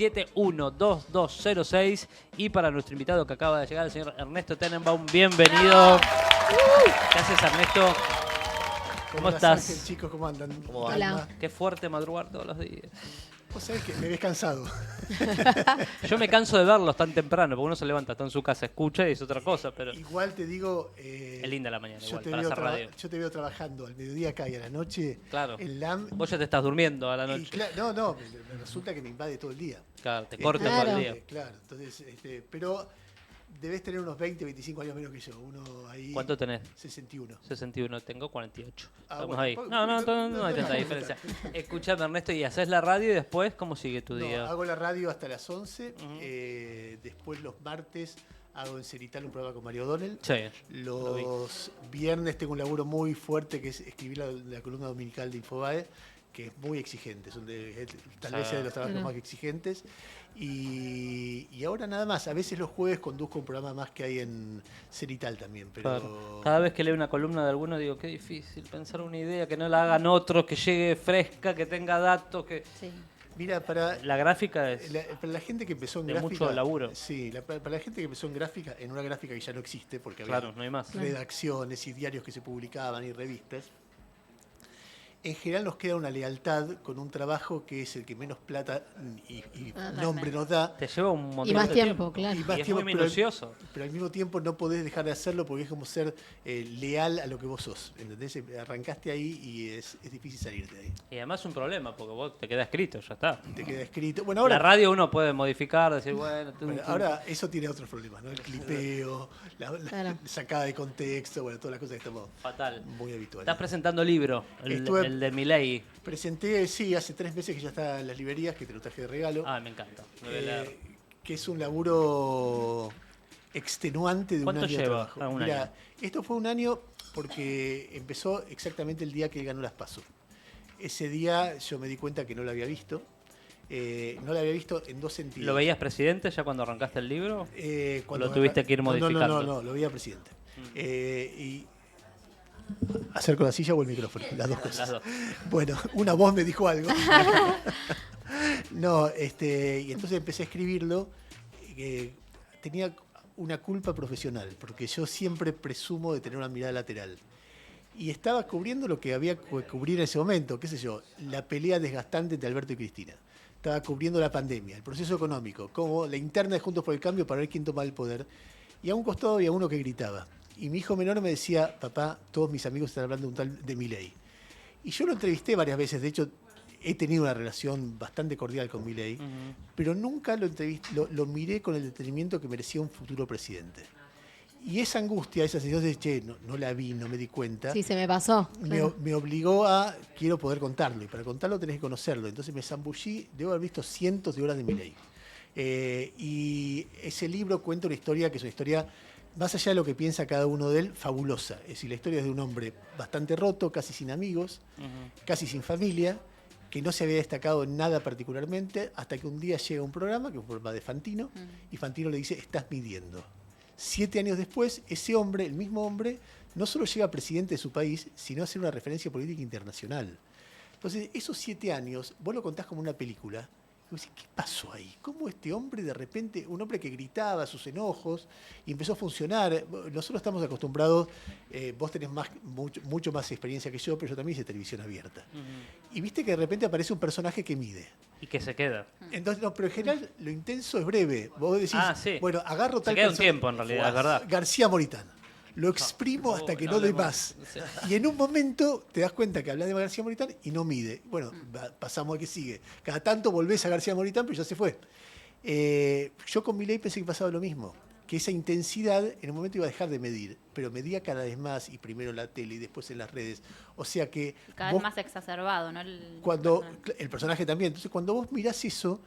11-2206. Y para nuestro invitado que acaba de llegar, el señor Ernesto Tenenbaum, bienvenido. ¿Qué haces, Ernesto? ¿Cómo estás? Ángel, chicos, ¿cómo andan? ¿Cómo va? Hola. Qué fuerte madrugar todos los días. Vos sabés que me ves cansado. Yo me canso de verlos tan temprano, porque uno se levanta, está en su casa, escucha y es otra cosa, pero Igual te digo... es linda la mañana, yo igual, te para veo hacer radio. Yo te veo trabajando al mediodía acá y a la noche Claro. en LAM. Vos ya te estás durmiendo a la noche. No, me resulta que me invade todo el día. Claro, te corta todo el día. Claro, entonces, pero debes tener unos 20, 25 años menos que yo. Uno ahí... ¿Cuánto tenés? 61. 61, tengo 48. Estamos bueno, ahí. No hay tanta diferencia. Escuchame, Ernesto, ¿y haces la radio y después cómo sigue tu día? Hago la radio hasta las 11. Después los martes hago en Cerital un programa con Mario O'Donnell. Sí. Los viernes tengo un laburo muy fuerte que es escribir la columna dominical de Infobae, que es muy exigente, tal vez sea de los trabajos más exigentes. Y ahora nada más, a veces los jueves conduzco un programa más que hay en Cerital también. Pero Claro. Cada vez que leo una columna de alguno digo, qué difícil pensar una idea, que no la hagan otros, que llegue fresca, que tenga datos, que... Sí. Mira, para La gráfica es para la gente que empezó en de gráfica... mucho laburo. Sí, para la gente que empezó en gráfica, en una gráfica que ya no existe, porque Claro, había no hay más. redacciones y diarios que se publicaban y revistas, en general nos queda una lealtad con un trabajo que es el que menos plata y nombre nos da. Te lleva un montón Y más de tiempo, claro. Y más es tiempo, muy minucioso. pero al mismo tiempo no podés dejar de hacerlo porque es como ser leal a lo que vos sos. ¿Entendés? Arrancaste ahí y es difícil salirte de ahí. Y además es un problema, porque vos te queda escrito, ya está. Te queda escrito. Bueno, ahora, La radio uno puede modificar, decir, bueno... ahora eso tiene otros problemas, ¿no? El clipeo, la sacada de contexto, bueno, todas las cosas que estamos Fatal. muy habituales. Estás presentando libro, el de Milei. Presenté, sí, hace 3 meses que ya está en las librerías, que te lo traje de regalo. Ah, me encanta. Lo voy a leer. Que es un laburo extenuante de un ¿Cuánto año de lleva? trabajo. Un Mirá, año. esto fue un año porque empezó exactamente el día que él ganó las PASO. Ese día yo me di cuenta que no lo había visto. No lo había visto en dos sentidos. ¿Lo veías presidente ya cuando arrancaste el libro? ¿O lo Cuando tuviste que ir modificando? No, lo veía presidente. Y ¿acerco la silla o el micrófono? Las dos cosas. Las dos. Bueno, una voz me dijo algo. No, y entonces empecé a escribirlo. Tenía una culpa profesional, porque yo siempre presumo de tener una mirada lateral. Y estaba cubriendo lo que había que cubrir en ese momento, qué sé yo, la pelea desgastante entre Alberto y Cristina. Estaba cubriendo la pandemia, el proceso económico, como la interna de Juntos por el Cambio para ver quién tomaba el poder. Y a un costado había uno que gritaba. Y mi hijo menor me decía, papá, todos mis amigos están hablando de un tal de Milei. Y yo lo entrevisté varias veces, de hecho he tenido una relación bastante cordial con Milei, pero nunca lo miré con el detenimiento que merecía un futuro presidente. Y esa angustia, esa sensación de, che, no la vi, no me di cuenta, Sí, se me pasó. Claro. me obligó a, quiero poder contarlo, y para contarlo tenés que conocerlo. Entonces me zambullí, debo haber visto cientos de horas de Milei. Y ese libro cuenta una historia que es una historia, más allá de lo que piensa cada uno de él, fabulosa. Es decir, la historia es de un hombre bastante roto, casi sin amigos, casi sin familia, que no se había destacado en nada particularmente, hasta que un día llega un programa, que es un programa de Fantino, y Fantino le dice, estás midiendo. 7 años después, ese hombre, el mismo hombre, no solo llega a presidente de su país, sino a ser una referencia política internacional. Entonces, esos 7 años, vos lo contás como una película, y vos decís, ¿qué pasó ahí? ¿Cómo este hombre de repente, un hombre que gritaba sus enojos, y empezó a funcionar? Nosotros estamos acostumbrados, vos tenés mucho más experiencia que yo, pero yo también hice televisión abierta. Y viste que de repente aparece un personaje que mide. Y que se queda. Entonces, no, pero en general lo intenso es breve. Vos decís, sí. bueno, agarro tal Se queda un persona- tiempo en realidad, es verdad. García Moritano. Lo exprimo hasta que no doy hablemos. más. Sí. Y en un momento te das cuenta que hablas de García Moritán y no mide. Bueno, pasamos al que sigue. Cada tanto volvés a García Moritán, pero ya se fue. Yo con Milei pensé que pasaba lo mismo. Que esa intensidad en un momento iba a dejar de medir, pero medía cada vez más, y primero en la tele y después en las redes. O sea que Cada vez más exacerbado, ¿no? cuando el personaje también. Entonces, cuando vos mirás eso,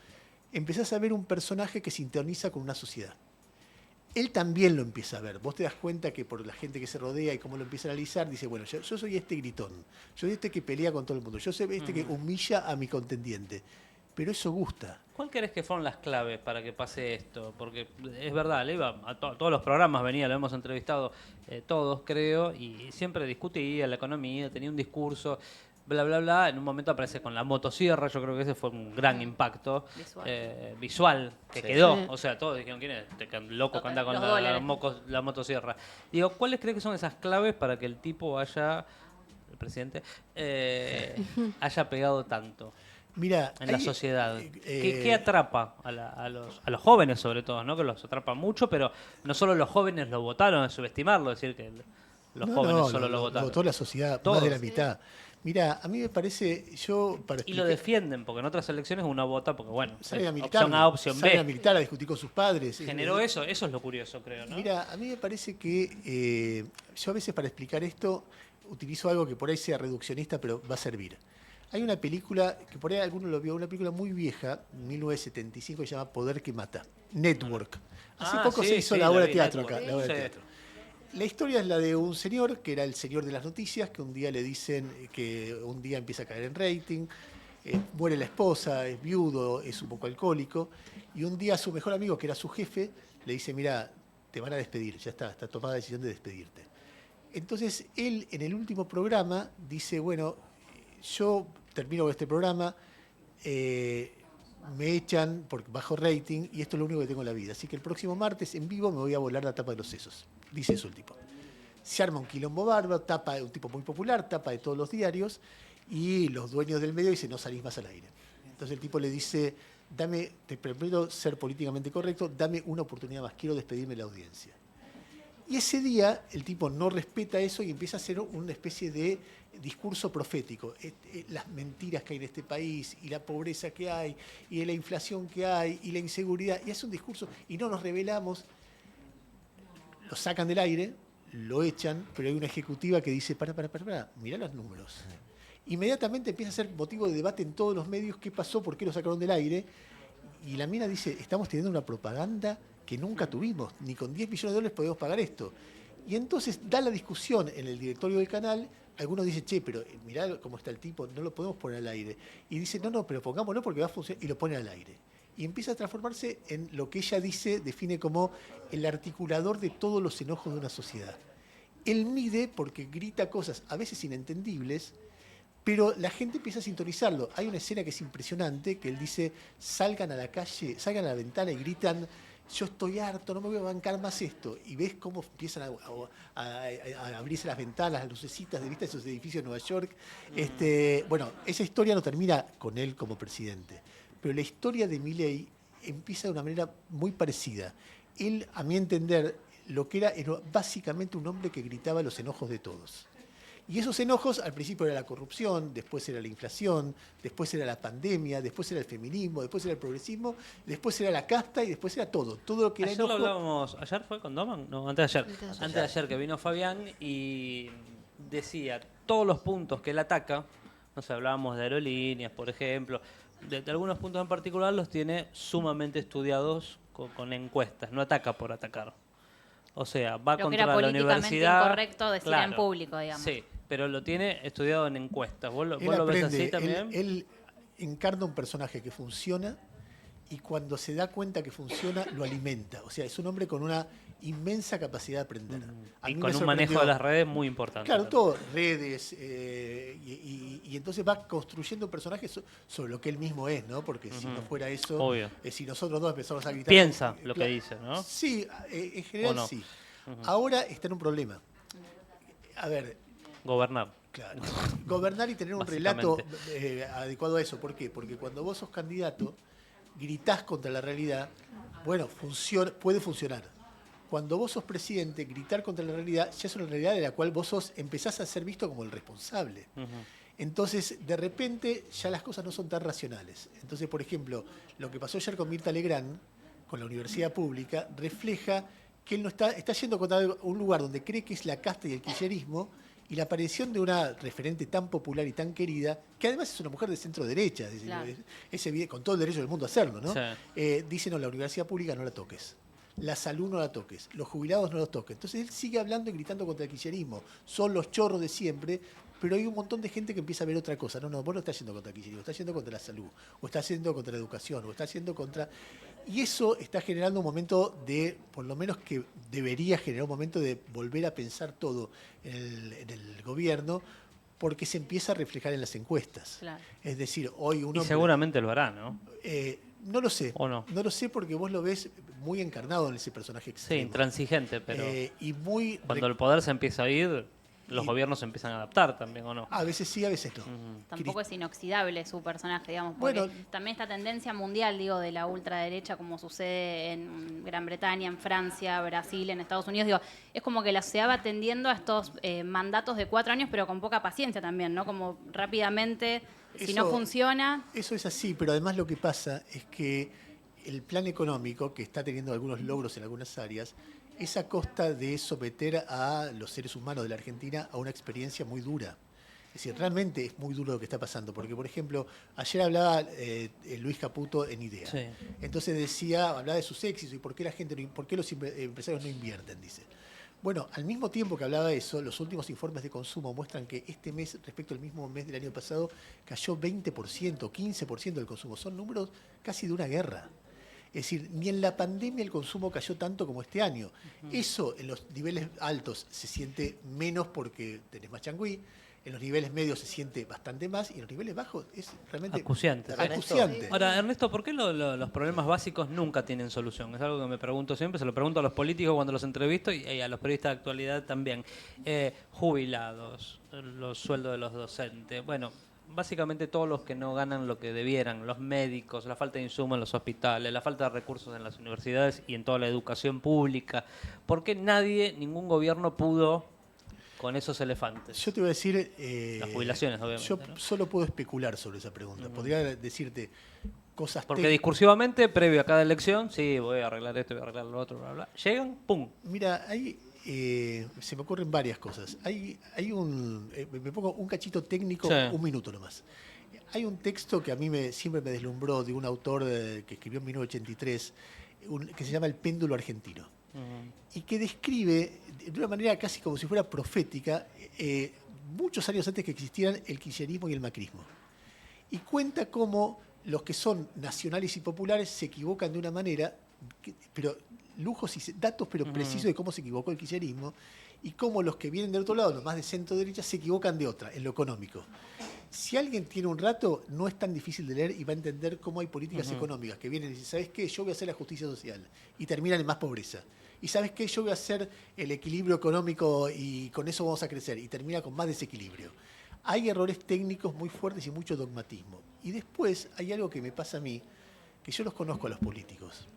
empezás a ver un personaje que sintoniza con una sociedad. Él también lo empieza a ver. Vos te das cuenta que por la gente que se rodea y cómo lo empieza a analizar, dice, bueno, yo soy este gritón, yo soy este que pelea con todo el mundo, yo soy este que humilla a mi contendiente. Pero eso gusta. ¿Cuál crees que fueron las claves para que pase esto? Porque es verdad, le iba a todos los programas, venía, lo hemos entrevistado todos, creo, y siempre discutía la economía, tenía un discurso. bla, bla, bla. En un momento aparece con la motosierra, yo creo que ese fue un gran impacto visual que Sí. quedó. Sí. O sea, todos dijeron, ¿quién es este loco que anda con Los la, dólares. la motosierra? Digo, ¿cuáles crees que son esas claves para que el tipo haya, el presidente, haya pegado tanto Mira, en la sociedad? eh, ¿Qué atrapa a los jóvenes sobre todo, ¿no? Que los atrapa mucho, pero no solo los jóvenes lo votaron, es subestimarlo, decir que los jóvenes solo lo lo votaron. votó la sociedad, Todos. más de la mitad. Mira, a mí me parece, para Y lo explicar, defienden, porque en otras elecciones uno vota porque, bueno, salen a es militar, opción A, opción salen a B. militar, a discutir con sus padres. Generó eso es lo curioso, creo, ¿no? Mira, a mí me parece que yo a veces para explicar esto utilizo algo que por ahí sea reduccionista, pero va a servir. Hay una película, que por ahí alguno lo vio, una película muy vieja, 1975, que se llama Poder que Mata, Network. Hace poco sí, se hizo sí, la la obra de vi, teatro Network. acá, la obra de Sí. teatro. La historia es la de un señor, que era el señor de las noticias, que un día le dicen que un día empieza a caer en rating, muere la esposa, es viudo, es un poco alcohólico, y un día su mejor amigo, que era su jefe, le dice, mira, te van a despedir, ya está tomada la decisión de despedirte. Entonces él en el último programa dice, bueno, yo termino con este programa, me echan por bajo rating y esto es lo único que tengo en la vida. Así que el próximo martes en vivo me voy a volar la tapa de los sesos. Dice eso el tipo. Se arma un quilombo bárbaro, tapa de un tipo muy popular, tapa de todos los diarios y los dueños del medio dicen no salís más al aire. Entonces el tipo le dice, te prometo ser políticamente correcto, dame una oportunidad más, quiero despedirme de la audiencia. Y ese día el tipo no respeta eso y empieza a hacer una especie de discurso profético. Las mentiras que hay en este país y la pobreza que hay y la inflación que hay y la inseguridad. Y hace un discurso y no nos revelamos. Lo sacan del aire, lo echan, pero hay una ejecutiva que dice, para, mirá los números. Inmediatamente empieza a ser motivo de debate en todos los medios qué pasó, por qué lo sacaron del aire. Y la mina dice, estamos teniendo una propaganda que nunca tuvimos, ni con 10 millones de dólares podemos pagar esto. Y entonces da la discusión en el directorio del canal, algunos dicen, che, pero mirá cómo está el tipo, no lo podemos poner al aire. Y dice, no, pero pongámoslo porque va a funcionar, y lo pone al aire. Y empieza a transformarse en lo que ella define como el articulador de todos los enojos de una sociedad. Él mide porque grita cosas a veces inentendibles, pero la gente empieza a sintonizarlo. Hay una escena que es impresionante, que él dice, salgan a la calle, salgan a la ventana y gritan, yo estoy harto, no me voy a bancar más esto. Y ves cómo empiezan a abrirse las ventanas, las lucecitas de vista de esos edificios de Nueva York. Bueno, esa historia no termina con él como presidente, pero la historia de Milei empieza de una manera muy parecida. Él, a mi entender, lo que era básicamente un hombre que gritaba los enojos de todos. Y esos enojos al principio era la corrupción, después era la inflación, después era la pandemia, después era el feminismo, después era el progresismo, después era la casta y después era todo. Todo lo que era Ayer lo enojo. hablábamos, ¿ayer fue con Doman? No, antes de ayer. Antes de ayer que vino Fabián y decía todos los puntos que él ataca, no sé, hablábamos de aerolíneas, por ejemplo, de algunos puntos en particular los tiene sumamente estudiados con encuestas, no ataca por atacar. O sea, va Lo que contra era la políticamente universidad. incorrecto decir en público, digamos. Sí, pero lo tiene estudiado en encuestas. ¿Vos Él lo ves aprende, así también? él encarna un personaje que funciona y cuando se da cuenta que funciona, lo alimenta. O sea, es un hombre con una inmensa capacidad de aprender. A Y mí con me un manejo sorprendió. de las redes muy importante. Claro, también. todo, redes, y entonces va construyendo un personaje sobre lo que él mismo es, ¿no? Porque si no fuera eso, Obvio. si nosotros dos empezamos a gritar... Piensa lo que claro, dice, ¿no? Sí, en general ¿O no? sí. Ahora está en un problema. A ver, Gobernar. claro, gobernar y tener un relato adecuado a eso. ¿Por qué? Porque cuando vos sos candidato, gritás contra la realidad, bueno, puede funcionar. Cuando vos sos presidente, gritar contra la realidad ya es una realidad de la cual vos empezás a ser visto como el responsable. Entonces, de repente, ya las cosas no son tan racionales. Entonces, por ejemplo, lo que pasó ayer con Mirta Legrand, con la universidad pública, refleja que él no está yendo contra un lugar donde cree que es la casta y el kirchnerismo, y la aparición de una referente tan popular y tan querida, que además es una mujer de centro derecha, Claro. es evidente, con todo el derecho del mundo a hacerlo, ¿no? Sí. Dice, no, la universidad pública no la toques. La salud no la toques, los jubilados no los toques. Entonces él sigue hablando y gritando contra el kirchnerismo. Son los chorros de siempre, pero hay un montón de gente que empieza a ver otra cosa. No, vos no estás yendo contra el kirchnerismo, estás yendo contra la salud, o estás yendo contra la educación, o estás yendo contra... Y eso está generando un momento de, por lo menos que debería generar un momento de volver a pensar todo en el gobierno, porque se empieza a reflejar en las encuestas. Claro. Es decir, hoy uno... Y seguramente lo hará, ¿no? No lo sé. ¿O no? No lo sé porque vos lo ves muy encarnado en ese personaje extremo. Sí, intransigente, pero y muy cuando el poder se empieza a ir, los gobiernos se empiezan a adaptar también, ¿o no? A veces sí, a veces no. Tampoco es inoxidable su personaje, digamos, porque Bueno, también esta tendencia mundial, digo, de la ultraderecha, como sucede en Gran Bretaña, en Francia, Brasil, en Estados Unidos, digo, es como que la sociedad va tendiendo a estos mandatos de 4 años, pero con poca paciencia también, ¿no? Como rápidamente, si no funciona... Eso es así, pero además lo que pasa es que el plan económico, que está teniendo algunos logros en algunas áreas, es a costa de someter a los seres humanos de la Argentina a una experiencia muy dura. Es decir, realmente es muy duro lo que está pasando, porque, por ejemplo, ayer hablaba Luis Caputo en IDEA. Sí. Entonces hablaba de sus éxitos y por qué por qué los empresarios no invierten, dice. Bueno, al mismo tiempo que hablaba eso, los últimos informes de consumo muestran que este mes, respecto al mismo mes del año pasado, cayó 20%, 15% del consumo. Son números casi de una guerra. Es decir, ni en la pandemia el consumo cayó tanto como este año. Eso en los niveles altos se siente menos porque tenés más changüí, en los niveles medios se siente bastante más y en los niveles bajos es realmente acuciante. acuciante. Ahora, Ernesto, ¿por qué los problemas básicos nunca tienen solución? Es algo que me pregunto siempre, se lo pregunto a los políticos cuando los entrevisto y a los periodistas de actualidad también. Jubilados, los sueldos de los docentes, bueno, básicamente todos los que no ganan lo que debieran, los médicos, la falta de insumos en los hospitales, la falta de recursos en las universidades y en toda la educación pública. ¿Por qué ningún gobierno pudo con esos elefantes? Yo te voy a decir... las jubilaciones, obviamente. Yo ¿no? solo puedo especular sobre esa pregunta. Podría decirte cosas... Porque discursivamente, previo a cada elección, sí, voy a arreglar esto, voy a arreglar lo otro, bla, bla. Llegan, ¡pum! Mira, se me ocurren varias cosas. Me pongo un cachito técnico, Sí. un minuto nomás. Hay un texto que a mí siempre me deslumbró de un autor que escribió en 1983, que se llama El péndulo argentino. Y que describe de una manera casi como si fuera profética muchos años antes que existieran el kirchnerismo y el macrismo. Y cuenta cómo los que son nacionales y populares se equivocan de una manera, pero lujos y datos pero precisos de cómo se equivocó el kirchnerismo, y cómo los que vienen del otro lado, los más de centro-derecha, se equivocan de otra, en lo económico. Si alguien tiene un rato, no es tan difícil de leer y va a entender cómo hay políticas económicas que vienen y dicen, ¿sabes qué? Yo voy a hacer la justicia social, y terminan en más pobreza. Y ¿sabes qué? Yo voy a hacer el equilibrio económico y con eso vamos a crecer, y termina con más desequilibrio. Hay errores técnicos muy fuertes y mucho dogmatismo. Y después hay algo que me pasa a mí, que yo los conozco a los políticos.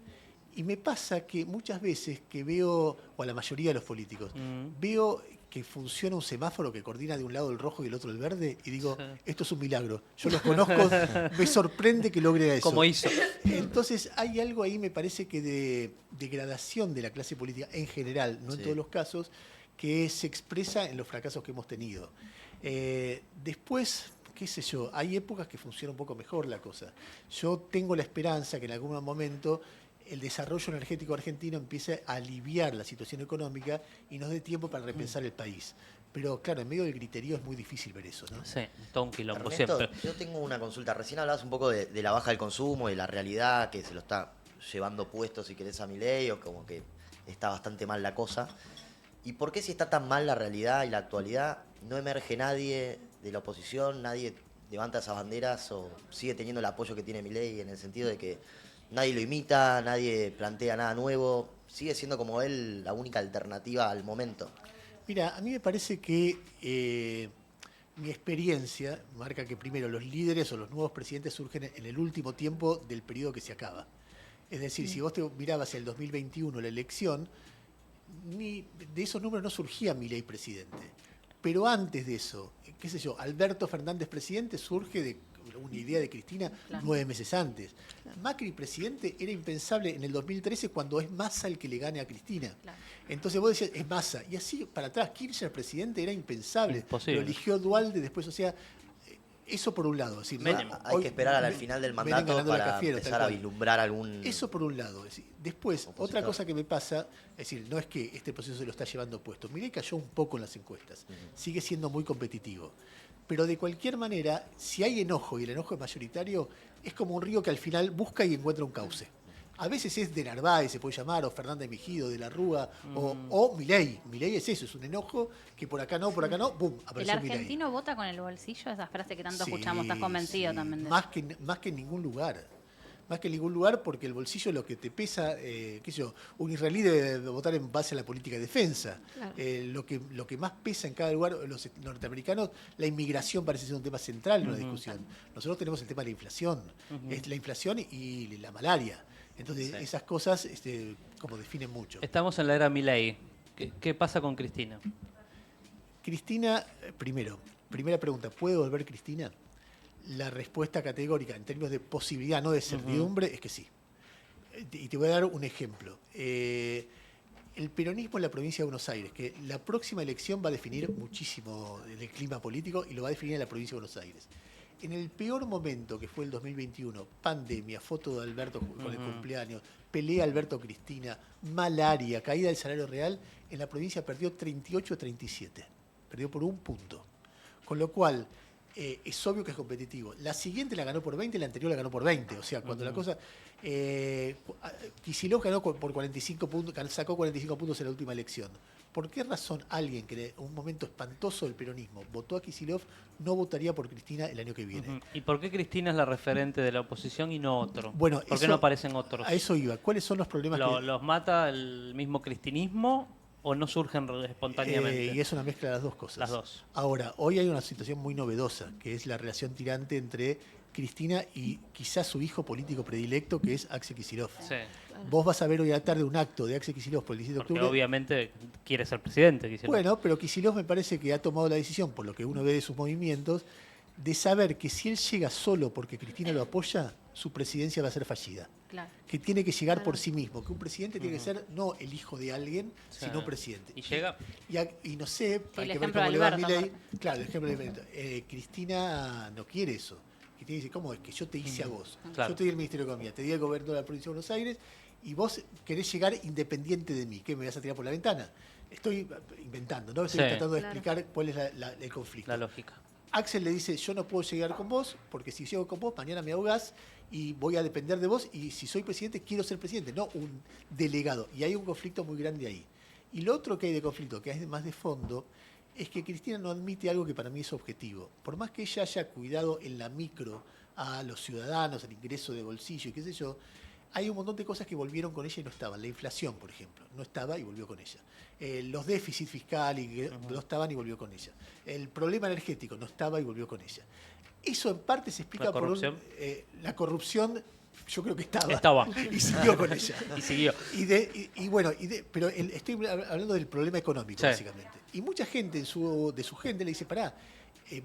Y me pasa que muchas veces que veo, o a la mayoría de los políticos, veo que funciona un semáforo que coordina de un lado el rojo y el otro el verde, y digo, esto es un milagro. Yo los conozco, me sorprende que logre eso. Como hizo. Entonces hay algo ahí, me parece que de degradación de la clase política en general, no en todos los casos, que se expresa en los fracasos que hemos tenido. Después, qué sé yo, hay épocas que funciona un poco mejor la cosa. Yo tengo la esperanza que en algún momento el desarrollo energético argentino empiece a aliviar la situación económica y nos dé tiempo para repensar el país. Pero claro, en medio del griterío es muy difícil ver eso, ¿no? Sí, todo un quilombo Ernesto, siempre. yo tengo una consulta. Recién hablabas un poco de la baja del consumo, de la realidad que se lo está llevando puesto, si querés, a Milei, o como que está bastante mal la cosa. ¿Y por qué, si está tan mal la realidad y la actualidad, no emerge nadie de la oposición, nadie levanta esas banderas o sigue teniendo el apoyo que tiene Milei, en el sentido de que nadie lo imita, nadie plantea nada nuevo, sigue siendo como él la única alternativa al momento? Mira, a mí me parece que mi experiencia marca que primero los líderes o los nuevos presidentes surgen en el último tiempo del periodo que se acaba. Es decir, si vos te mirabas hacia el 2021, la elección, de esos números no surgía Milei presidente. Pero antes de eso, qué sé yo, Alberto Fernández presidente surge de una idea de Cristina 9 meses antes. Macri presidente era impensable en el 2013 cuando es Massa el que le gane a Cristina. Entonces vos decías, es Massa. Y así para atrás, Kirchner presidente era impensable. Imposible. Lo eligió Dualde después, o sea, eso por un lado. Es decir, Hay que esperar al final del mandato para empezar a vislumbrar algún... Eso por un lado. Es decir, después, otra cosa que me pasa, es decir, no es que este proceso se lo está llevando puesto. Milei cayó un poco en las encuestas. Sigue siendo muy competitivo. Pero de cualquier manera, si hay enojo y el enojo es mayoritario, es como un río que al final busca y encuentra un cauce. A veces es de Narváez, se puede llamar, o Fernández Mejido, de la Rúa, o Milei. Milei es eso, es un enojo que por acá no, ¡bum! ¿El Apareció Milei. argentino vota con el bolsillo? Esa frase que tanto Sí, escuchamos, ¿estás convencido sí, también de eso? más que en ningún lugar. Más que en ningún lugar, porque el bolsillo es lo que te pesa, qué sé yo, un israelí debe votar en base a la política de defensa. Claro. Lo que más pesa en cada lugar, los norteamericanos, la inmigración parece ser un tema central en una discusión. Nosotros tenemos el tema de la inflación, es la inflación y la malaria. Entonces, Sí. esas cosas como definen mucho. Estamos en la era Milei. ¿Qué pasa con Cristina? Cristina, primera pregunta, ¿puede volver Cristina? La respuesta categórica en términos de posibilidad, no de certidumbre, es que sí. Y te voy a dar un ejemplo. El peronismo en la provincia de Buenos Aires, que la próxima elección va a definir muchísimo el clima político y lo va a definir en la provincia de Buenos Aires. En el peor momento que fue el 2021, pandemia, foto de Alberto con el cumpleaños, pelea Alberto-Cristina, malaria, caída del salario real, en la provincia perdió 38-37. Perdió por 1 punto. Con lo cual, es obvio que es competitivo. La siguiente la ganó por 20, la anterior la ganó por 20. O sea, cuando la cosa... Kicillof ganó por 45 puntos, sacó 45 puntos en la última elección. ¿Por qué razón alguien que en un momento espantoso del peronismo votó a Kicillof no votaría por Cristina el año que viene? ¿Y por qué Cristina es la referente de la oposición y no otro? Bueno, ¿Por qué no aparecen otros? A eso iba. ¿Cuáles son los problemas ¿Los mata el mismo cristinismo o no surgen espontáneamente? y es una mezcla de las dos cosas. Las dos. Ahora, hoy hay una situación muy novedosa, que es la relación tirante entre Cristina y quizás su hijo político predilecto, que es Axel Kicillof. Sí, Vos vas a ver hoy a la tarde un acto de Axel Kicillof por el 17 de porque octubre. obviamente quiere ser presidente. Kicillof. Bueno, pero Kicillof me parece que ha tomado la decisión, por lo que uno ve de sus movimientos, de saber que si él llega solo porque Cristina lo apoya, su presidencia va a ser fallida. Claro. Que tiene que llegar por sí mismo, que un presidente tiene que ser no el hijo de alguien, Sí. sino presidente. Y llega... Y no sé, hay el que ver ejemplo cómo de le va a Alberto, Milei. aparte. Claro, el ejemplo de Alberto. Cristina no quiere eso. Cristina dice, ¿cómo es que yo te hice a vos? Claro. Yo te di el Ministerio de Economía, te di el gobierno de la provincia de Buenos Aires y vos querés llegar independiente de mí. ¿Qué, me vas a tirar por la ventana? Estoy inventando, ¿no? Estoy Sí. tratando de Claro. explicar cuál es el conflicto. La lógica. Axel le dice, yo no puedo llegar con vos, porque si llego con vos, mañana me ahogás y voy a depender de vos, y si soy presidente, quiero ser presidente, no un delegado. Y hay un conflicto muy grande ahí. Y lo otro que hay de conflicto, que es más de fondo, es que Cristina no admite algo que para mí es objetivo. Por más que ella haya cuidado en la micro a los ciudadanos, el ingreso de bolsillo y qué sé yo, hay un montón de cosas que volvieron con ella y no estaban. La inflación, por ejemplo, no estaba y volvió con ella. Los déficits fiscales no estaban y volvió con ella. El problema energético no estaba y volvió con ella. Eso en parte se explica ¿La corrupción? por la corrupción. Yo creo que estaba. Estaba. Y siguió con ella. Y siguió. Pero estoy hablando del problema económico, Sí. básicamente. Y mucha gente de su gente le dice, pará,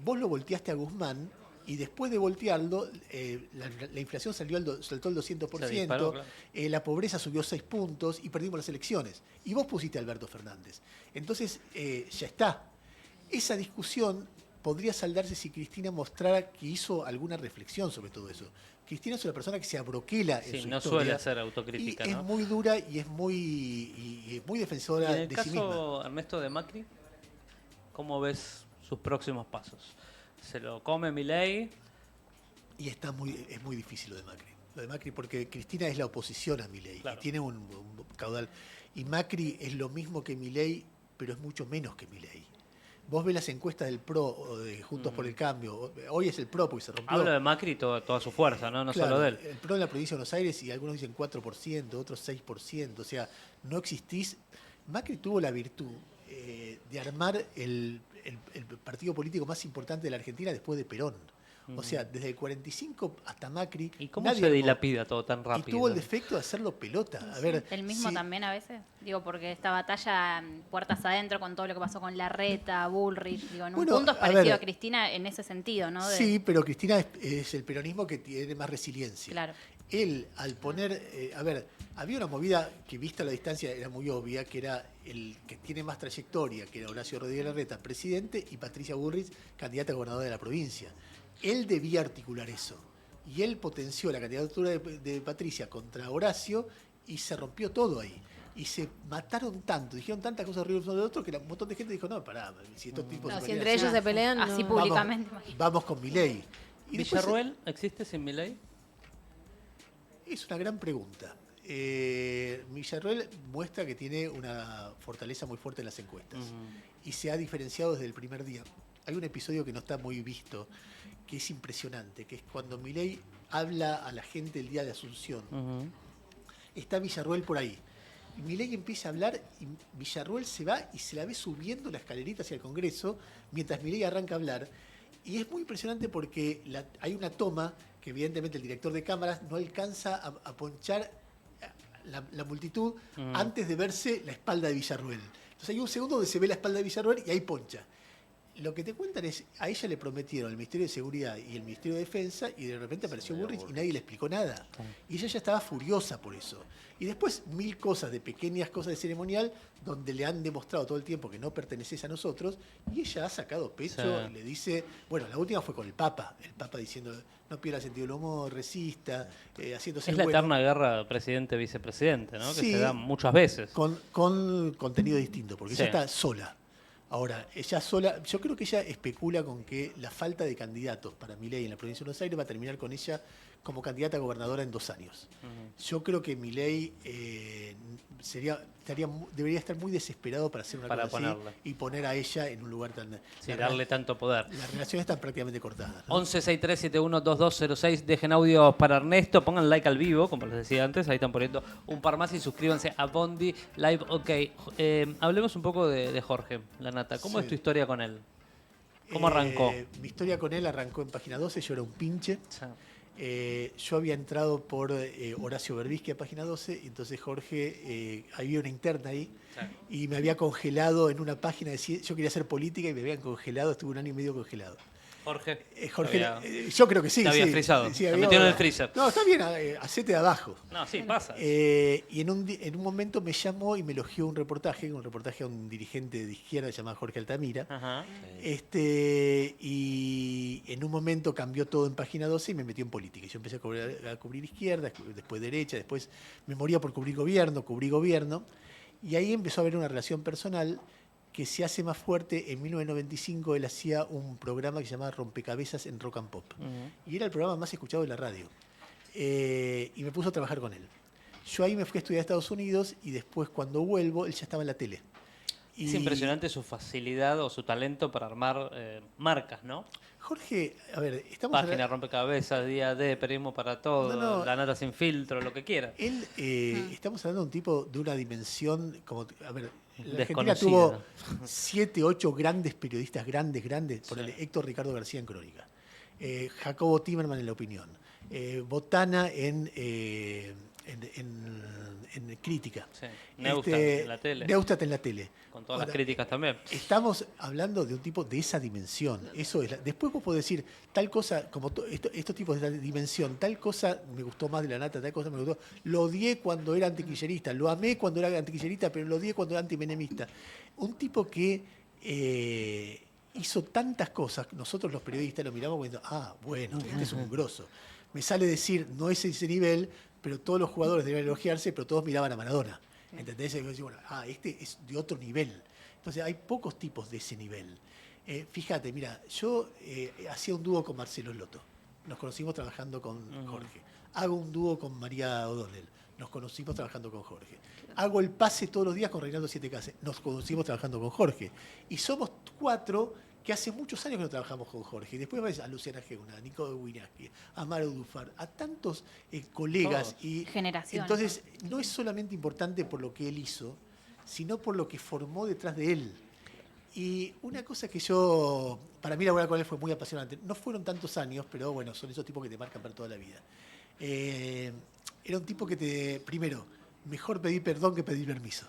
vos lo volteaste a Guzmán y después de voltearlo, la inflación saltó al 200%, Se disparó, claro. La pobreza subió 6 puntos y perdimos las elecciones. Y vos pusiste a Alberto Fernández. Entonces, ya está. Esa discusión podría saldarse si Cristina mostrara que hizo alguna reflexión sobre todo eso. Cristina es una persona que se abroquela en Sí, su no historia. suele hacer autocrítica, Y ¿no? es muy dura y es muy defensora Y en el de sí misma. caso, Ernesto, de Macri, ¿cómo ves sus próximos pasos? ¿Se lo come Milei? Y es muy difícil lo de Macri. Lo de Macri porque Cristina es la oposición a Milei Claro. y tiene un caudal. Y Macri es lo mismo que Milei, pero es mucho menos que Milei. Vos ves las encuestas del PRO o de Juntos por el Cambio. Hoy es el PRO porque se rompió. Hablo de Macri y toda su fuerza, ¿no? No Claro, solo de él. El PRO en la provincia de Buenos Aires y algunos dicen 4%, otros 6%. O sea, no existís. Macri tuvo la virtud de armar el partido político más importante de la Argentina después de Perón. O sea, desde el 45 hasta Macri. ¿Y cómo nadie se armó. dilapida todo tan Y rápido? tuvo el defecto de hacerlo pelota. A ver, ¿El mismo si- también a veces? Digo, porque esta batalla puertas adentro con todo lo que pasó con Larreta, Bullrich, digo, en un Bueno, punto es a parecido ver. a Cristina en ese sentido, ¿no? Sí, pero Cristina es el peronismo que tiene más resiliencia. Claro. Él, al poner, había una movida que vista a la distancia era muy obvia, que era el que tiene más trayectoria, que era Horacio Rodríguez Larreta, presidente, y Patricia Bullrich, candidata a gobernadora de la provincia. Él debía articular eso. Y él potenció la candidatura de Patricia contra Horacio y se rompió todo ahí. Y se mataron tanto, dijeron tantas cosas horribles uno del otro que un montón de gente dijo, no, pará, si estos tipos No, se si pelean entre así, ellos se pelean, Así no. públicamente, imagínate. vamos con Milei. Y después, ¿Villarruel existe sin Milei? es una gran pregunta. Villarroel muestra que tiene una fortaleza muy fuerte en las encuestas y se ha diferenciado desde el primer día. Hay un episodio que no está muy visto, que es impresionante, que es cuando Milei habla a la gente el día de Asunción. Está Villarroel por ahí. Y Milei empieza a hablar y Villarroel se va y se la ve subiendo la escalerita hacia el Congreso mientras Milei arranca a hablar. Y es muy impresionante porque hay una toma que evidentemente el director de cámaras no alcanza a ponchar la multitud antes de verse la espalda de Villarroel. Entonces hay un segundo donde se ve la espalda de Villarroel y ahí poncha. Lo que te cuentan es, a ella le prometieron el Ministerio de Seguridad y el Ministerio de Defensa y de repente apareció Bullrich y nadie le explicó nada. Y ella ya estaba furiosa por eso. Y después 1000 cosas, de pequeñas cosas de ceremonial, donde le han demostrado todo el tiempo que no perteneces a nosotros, y ella ha sacado pecho y le dice, bueno, la última fue con el Papa diciendo, no pierda sentido del humor, resista, haciéndose Es la bueno. eterna guerra presidente-vicepresidente, ¿no? Sí, que se da muchas veces. Con contenido distinto, porque ella está sola. Ahora, ella sola, yo creo que ella especula con que la falta de candidatos para Milei en la provincia de Buenos Aires va a terminar con ella como candidata a gobernadora en 2 años. Yo creo que Milei debería estar muy desesperado para hacer una cosa así y poner a ella en un lugar tan... darle tanto poder. Las relaciones están prácticamente cortadas, ¿no? 1163712206, dejen audios para Ernesto, pongan like al vivo, como les decía antes, ahí están poniendo un par más y suscríbanse a Bondi Live. Ok, hablemos un poco de Jorge Lanata. ¿Cómo es tu historia con él? ¿Cómo arrancó? Mi historia con él arrancó en Página 12, yo era un pinche. Yo había entrado por Horacio Berbisky a Página 12, y entonces Jorge, había una interna ahí, y me había congelado en una página, yo quería hacer política y me habían congelado, estuve 1 año y medio congelado. Jorge, yo creo que sí. Te había frizado, Sí, te metió en el freezer. No, está bien, hacete de abajo. No, sí, pasa. Y en un momento me llamó y me elogió un reportaje a un dirigente de izquierda llamado Jorge Altamira. Ajá. Y en un momento cambió todo en Página 12 y me metió en política. Yo empecé a cubrir izquierda, después derecha, después me moría por cubrí gobierno. Y ahí empezó a haber una relación personal que se hace más fuerte. En 1995 él hacía un programa que se llamaba Rompecabezas en Rock and Pop. Y era el programa más escuchado de la radio. Y me puso a trabajar con él. Yo ahí me fui a estudiar a Estados Unidos y después cuando vuelvo, él ya estaba en la tele. Es impresionante su facilidad o su talento para armar marcas, ¿no? Jorge, a ver, Página, rompecabezas, día de, periodismo para todo, La Nata sin filtro, lo que quiera. Él, estamos hablando de un tipo de una dimensión, como, a ver, la Argentina tuvo 7, 8 grandes periodistas, grandes, por el Héctor Ricardo García en Crónica, Jacobo Timerman en La Opinión, Botana en Crítica, Neustadt en la tele. Neustadt en la tele. Con todas las críticas también. Estamos hablando de un tipo de esa dimensión. Eso es después vos podés decir tal cosa, como estos tipos de esta dimensión, tal cosa me gustó más de La Nata, tal cosa me gustó. Lo odié cuando era antiquillerista, lo amé cuando era antiquillerista, pero lo odié cuando era antimenemista. Un tipo que hizo tantas cosas, nosotros los periodistas lo miramos diciendo, bueno, este es un grosso. Me sale decir, no es ese nivel, pero todos los jugadores deben elogiarse, pero todos miraban a Maradona. ¿Entendés? Y yo digo, bueno, este es de otro nivel. Entonces hay pocos tipos de ese nivel. Fíjate, mira, yo hacía un dúo con Marcelo Lotto. Nos conocimos trabajando con Jorge. Hago un dúo con María O'Donnell. Nos conocimos trabajando con Jorge. Hago el pase todos los días con Reinaldo Siete Cases. Nos conocimos trabajando con Jorge. Y somos 4 que hace muchos años que no trabajamos con Jorge. Y después ves a Luciana Geuna, a Nico Winaski, a Maro Dufar, a tantos colegas. Y generaciones. Entonces, no es solamente importante por lo que él hizo, sino por lo que formó detrás de él. Y una cosa que para mí laburar con él fue muy apasionante. No fueron tantos años, pero bueno, son esos tipos que te marcan para toda la vida. Era un tipo que primero, mejor pedir perdón que pedir permiso.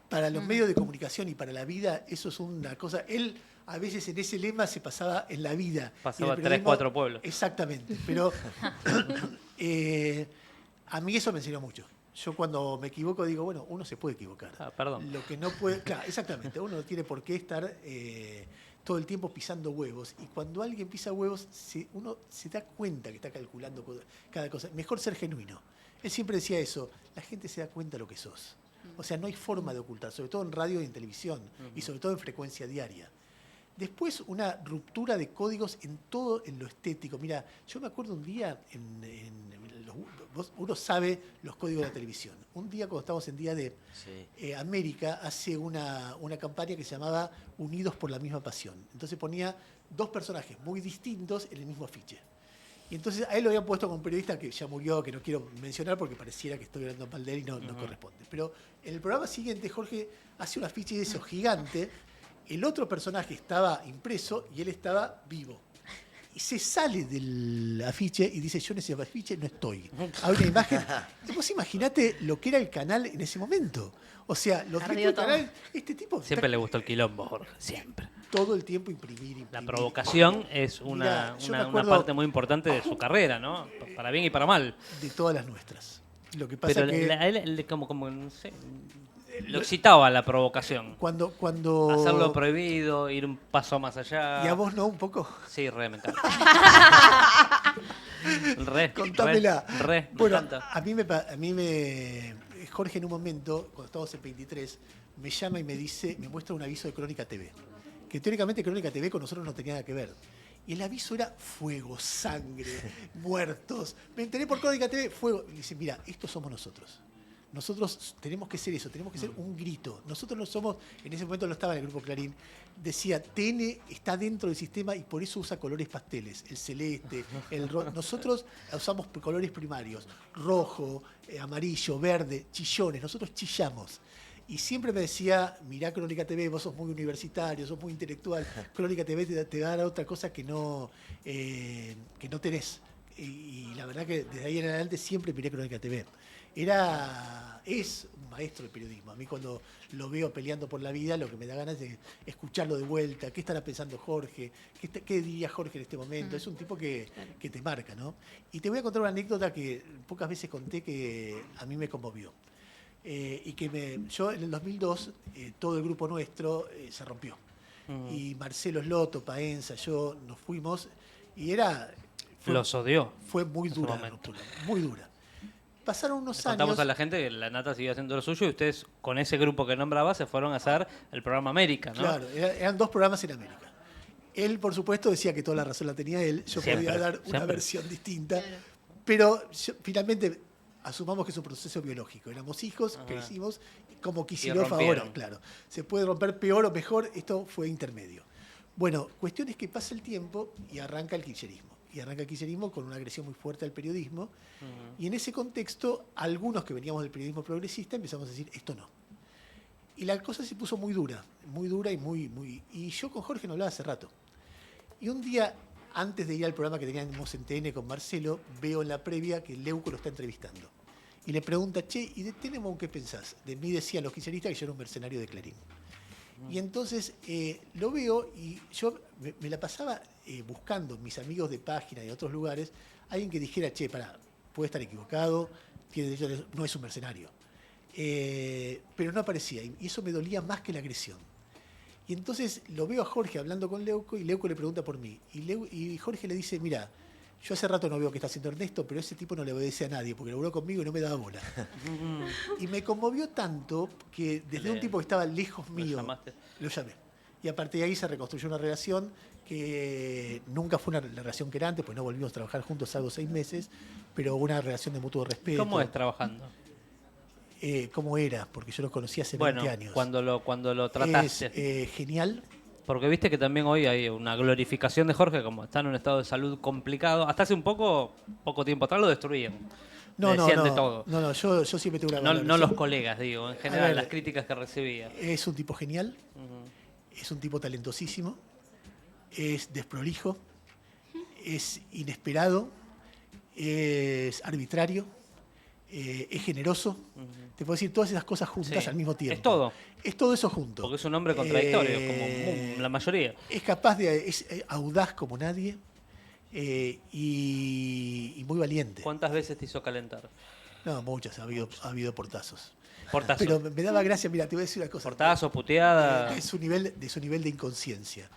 Para los medios de comunicación y para la vida, eso es una cosa. Él, a veces en ese lema se pasaba en la vida. Pasaba 3, 4 pueblos. Exactamente, pero a mí eso me enseñó mucho. Yo cuando me equivoco digo, bueno, uno se puede equivocar. Perdón. Lo que no puede, claro, exactamente, uno no tiene por qué estar todo el tiempo pisando huevos. Y cuando alguien pisa huevos, uno se da cuenta que está calculando cada cosa. Mejor ser genuino. Él siempre decía eso, la gente se da cuenta de lo que sos. O sea, no hay forma de ocultar, sobre todo en radio y en televisión, y sobre todo en frecuencia diaria. Después una ruptura de códigos en todo, en lo estético. Mira, yo me acuerdo un día, uno sabe los códigos de la televisión. Un día cuando estábamos en Día de América, hace una campaña que se llamaba Unidos por la misma pasión. Entonces ponía dos personajes muy distintos en el mismo afiche. Y entonces a él lo habían puesto con un periodista que ya murió, que no quiero mencionar porque pareciera que estoy hablando mal de él y no corresponde. Pero en el programa siguiente, Jorge hace un afiche de eso gigante. El otro personaje estaba impreso y él estaba vivo. Y se sale del afiche y dice, yo en ese afiche no estoy. Hay una imagen. Vos imaginate lo que era el canal en ese momento. O sea, los directores del canal, este tipo... Siempre le gustó el quilombo, Jorge, siempre. Todo el tiempo imprimir. La provocación es una parte muy importante de su carrera, ¿no? Para bien y para mal. De todas las nuestras. Lo que pasa pero que... a él como no sé, lo excitaba la provocación. Cuando... Hacerlo prohibido, ir un paso más allá. ¿Y a vos no, un poco? Sí, me encanta. Contámela. Me bueno, encanta. a mí me... Jorge en un momento, cuando estábamos en 23, me llama y me muestra un aviso de Crónica TV. Que teóricamente Crónica TV con nosotros no tenía nada que ver. Y el aviso era fuego, sangre, muertos. Me enteré por Crónica TV, fuego. Y dice, mira, estos somos nosotros. Nosotros tenemos que ser eso, tenemos que ser un grito. Nosotros no somos, en ese momento no estaba en el Grupo Clarín, decía, TN está dentro del sistema y por eso usa colores pasteles, el celeste, el rojo. Nosotros usamos colores primarios, rojo, amarillo, verde, chillones, nosotros chillamos. Y siempre me decía, mirá Crónica TV, vos sos muy universitario, sos muy intelectual, Crónica TV te va a dar otra cosa que no tenés. Y la verdad que desde ahí en adelante siempre miré Crónica TV. Es un maestro del periodismo. A mí cuando lo veo peleando por la vida, lo que me da ganas es de escucharlo de vuelta. ¿Qué estará pensando Jorge? ¿Qué diría Jorge en este momento? Es un tipo que te marca, ¿no? Y te voy a contar una anécdota que pocas veces conté que a mí me conmovió. Yo en el 2002, todo el grupo nuestro se rompió. Y Marcelo Slotto, Paenza, yo nos fuimos y los odió. Fue muy dura la ruptura, muy dura. Pasaron unos años. Contamos a la gente que la Nata siguió haciendo lo suyo y ustedes, con ese grupo que nombraba, se fueron a hacer el programa América, ¿no? Claro, eran dos programas en América. Él, por supuesto, decía que toda la razón la tenía él. Yo podía dar una versión distinta. Claro. Pero finalmente asumamos que es un proceso biológico. Éramos hijos, crecimos, como Kicillof ahora, claro. Se puede romper peor o mejor, esto fue intermedio. Bueno, cuestión es que pasa el tiempo y arranca el kirchnerismo. Y arranca el kirchnerismo con una agresión muy fuerte al periodismo. Y en ese contexto, algunos que veníamos del periodismo progresista empezamos a decir, esto no. Y la cosa se puso muy dura y muy... Y yo con Jorge no hablaba hace rato. Y un día, antes de ir al programa que teníamos en TN con Marcelo, veo en la previa que Leuco lo está entrevistando. Y le pregunta, che, ¿y de Tenenbaum qué pensás? De mí decían los kirchneristas que yo era un mercenario de Clarín. Y entonces lo veo y yo me la pasaba buscando mis amigos de página y de otros lugares, alguien que dijera, che, puede estar equivocado, no es un mercenario. Pero no aparecía y eso me dolía más que la agresión. Y entonces lo veo a Jorge hablando con Leuco y Leuco le pregunta por mí. Y Jorge le dice, mira, yo hace rato no veo qué está haciendo Ernesto, pero ese tipo no le obedece a nadie porque laburó conmigo y no me daba bola. Y me conmovió tanto que desde un tipo que estaba lejos mío, lo llamé. Y a partir de ahí se reconstruyó una relación que nunca fue una relación que era antes, pues no volvimos a trabajar juntos salvo 6 meses, pero una relación de mutuo respeto. ¿Cómo es trabajando? ¿Cómo era? Porque yo lo conocí hace 20 años. Cuando lo trataste. Es genial. Porque viste que también hoy hay una glorificación de Jorge, como está en un estado de salud complicado. Hasta hace un poco tiempo atrás lo destruían. Decían de todo. No, yo siempre tuve una valoración. No los colegas, digo, en general, las críticas que recibía. Es un tipo genial, es un tipo talentosísimo, es desprolijo, es inesperado, es arbitrario, es generoso. Te puedo decir todas esas cosas juntas al mismo tiempo. Es todo. Es todo eso junto. Porque es un hombre contradictorio, como la mayoría. Es capaz es audaz como nadie y muy valiente. ¿Cuántas veces te hizo calentar? No, muchas, ha habido portazos. Portazos. Pero me daba gracia, mira, te voy a decir una cosa. Portazo, puteada. De su nivel de inconsciencia.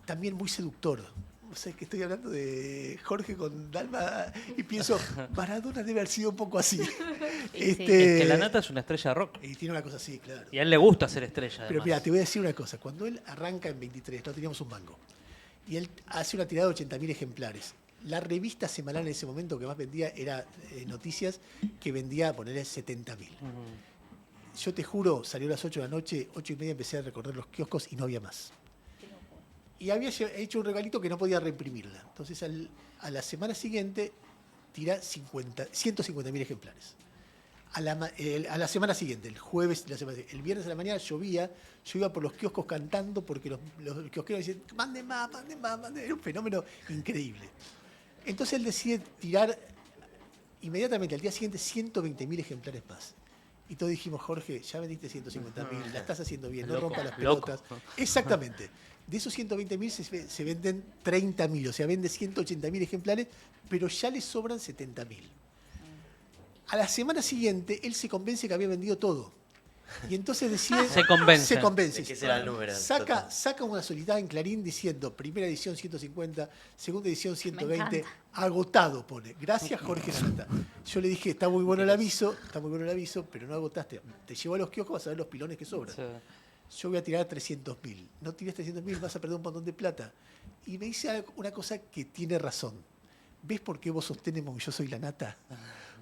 También muy seductor, o sea, que estoy hablando de Jorge con Dalma y pienso, Maradona debe haber sido un poco así. Es que la Nata es una estrella de rock. Y tiene una cosa así, claro. Y a él le gusta ser estrella, además. Pero mira, te voy a decir una cosa. Cuando él arranca en 23, no teníamos un mango. Y él hace una tirada de 80.000 ejemplares. La revista semanal en ese momento que más vendía era Noticias, que vendía, ponerle 70.000. Yo te juro, salió a las 8 de la noche, 8:30 empecé a recorrer los kioscos y no había más. Y había hecho un regalito que no podía reimprimirla. Entonces a la semana siguiente tira 150.000 ejemplares. A la semana siguiente, el jueves, el viernes a la mañana llovía, yo iba por los kioscos cantando porque los kiosqueros decían, manden más, manden más, manden. Era un fenómeno increíble. Entonces él decide tirar inmediatamente al día siguiente 120.000 ejemplares más. Y todos dijimos, Jorge, ya vendiste 150.000, la estás haciendo bien, no rompas las pelotas. Exactamente. De esos 120.000 se venden 30.000, o sea, vende 180.000 ejemplares, pero ya le sobran 70.000. A la semana siguiente, él se convence que había vendido todo. Y entonces decide... Se convence. ¿De qué será el número? Saca una solicitada en Clarín diciendo, primera edición 150, segunda edición 120, agotado pone. Gracias, Jorge Lanata. Yo le dije, está muy bueno el aviso, pero no agotaste. Te llevo a los kioscos, vas a ver los pilones que sobran. Sí. Yo voy a tirar 300.000. No tires 300.000, vas a perder un montón de plata. Y me dice una cosa que tiene razón. ¿Ves por qué vos sostenemos que yo soy la Nata?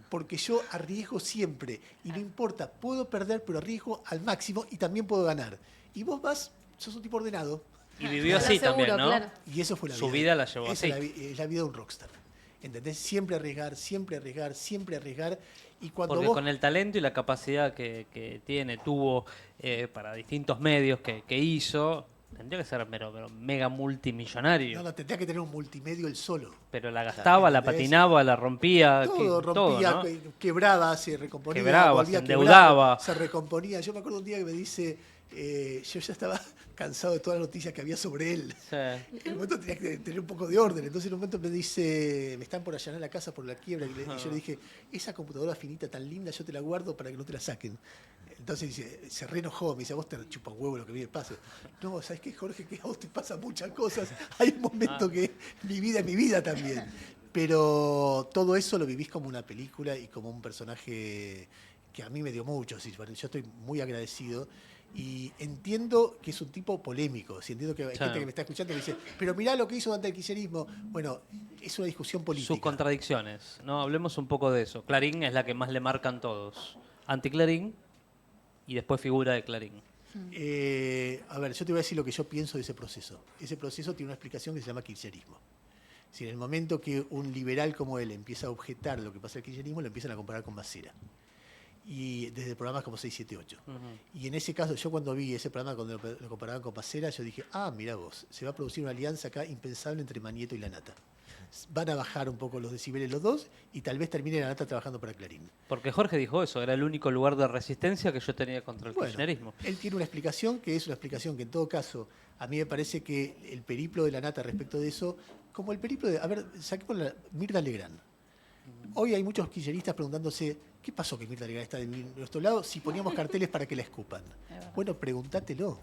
Porque yo arriesgo siempre. Y no importa, puedo perder, pero arriesgo al máximo y también puedo ganar. Y vos sos un tipo ordenado. Y vivió así también, ¿no? Claro. Y eso fue la vida. Su vida la llevó así. Es la vida de un rockstar. ¿Entendés? Siempre arriesgar, siempre arriesgar, siempre arriesgar. Y cuando porque con el talento y la capacidad que tuvo para distintos medios que hizo, tendría que ser pero mega multimillonario. No, tendría que tener un multimedio él solo. Pero la gastaba, la patinaba, la rompía. Todo rompía, ¿no? Quebraba, se recomponía. Se endeudaba. Se recomponía. Yo me acuerdo un día que me dice, yo ya estaba cansado de todas las noticias que había sobre él. Sí. En un momento tenía que tener un poco de orden. Entonces en un momento me dice, me están por allanar la casa por la quiebra. Y yo le dije, esa computadora finita tan linda, yo te la guardo para que no te la saquen. Entonces se reenojó, me dice, a vos te chupa un huevo lo que a mí me pase. No, ¿sabes qué, Jorge? Que a vos te pasan muchas cosas. Hay un momento que mi vida es mi vida también. Pero todo eso lo vivís como una película y como un personaje que a mí me dio mucho. Yo estoy muy agradecido. Y entiendo que es un tipo polémico. Entiendo que hay gente que me está escuchando y me dice, pero mirá lo que hizo ante el kirchnerismo. Bueno, es una discusión política. Sus contradicciones, ¿no? Hablemos un poco de eso. Clarín es la que más le marcan todos. Anticlarín y después figura de Clarín. A ver, yo te voy a decir lo que yo pienso de ese proceso. Ese proceso tiene una explicación que se llama kirchnerismo. Si en el momento que un liberal como él empieza a objetar lo que pasa en el kirchnerismo, lo empiezan a comparar con Macera. Y desde programas como 678. Y en ese caso, yo cuando vi ese programa, cuando lo comparaban con Pacera, yo dije, mirá vos, se va a producir una alianza acá impensable entre Manieto y la Nata. Van a bajar un poco los decibeles los dos y tal vez termine la Nata trabajando para Clarín. Porque Jorge dijo eso, era el único lugar de resistencia que yo tenía contra el kirchnerismo. Él tiene una explicación que es una explicación que en todo caso, a mí me parece que el periplo de la Nata respecto de eso, como el periplo de, saquemos Mirta Legrand. Hoy hay muchos kirchneristas preguntándose, ¿qué pasó que Mirta Legrand está de nuestro lado si poníamos carteles para que la escupan? Bueno, pregúntatelo.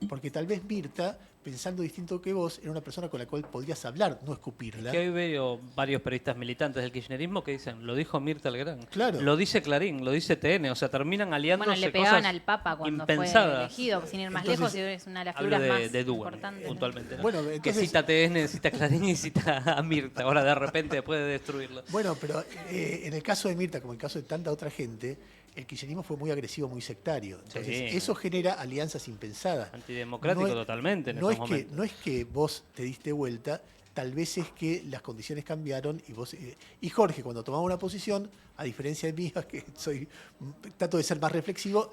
Porque tal vez Mirta, pensando distinto que vos, era una persona con la cual podrías hablar, no escupirla. Que hoy veo varios periodistas militantes del kirchnerismo que dicen, lo dijo Mirta Legrand. Claro. Lo dice Clarín, lo dice TN, o sea, terminan aliándose. Bueno, le pegaban al Papa cuando impensadas. Fue elegido, sin ir más lejos, es una de las figuras más importantes. Puntualmente. ¿No? Bueno, entonces, que cita TN, cita Clarín y cita a Mirta, ahora de repente después de destruirlo. Bueno, pero en el caso de Mirta, como en el caso de tanta otra gente, el kirchnerismo fue muy agresivo, muy sectario. Entonces, eso genera alianzas impensadas. Antidemocrático totalmente en esos momentos. No es que vos te diste vuelta, tal vez es que las condiciones cambiaron y vos... y Jorge, cuando tomaba una posición, a diferencia de mí, que trato de ser más reflexivo,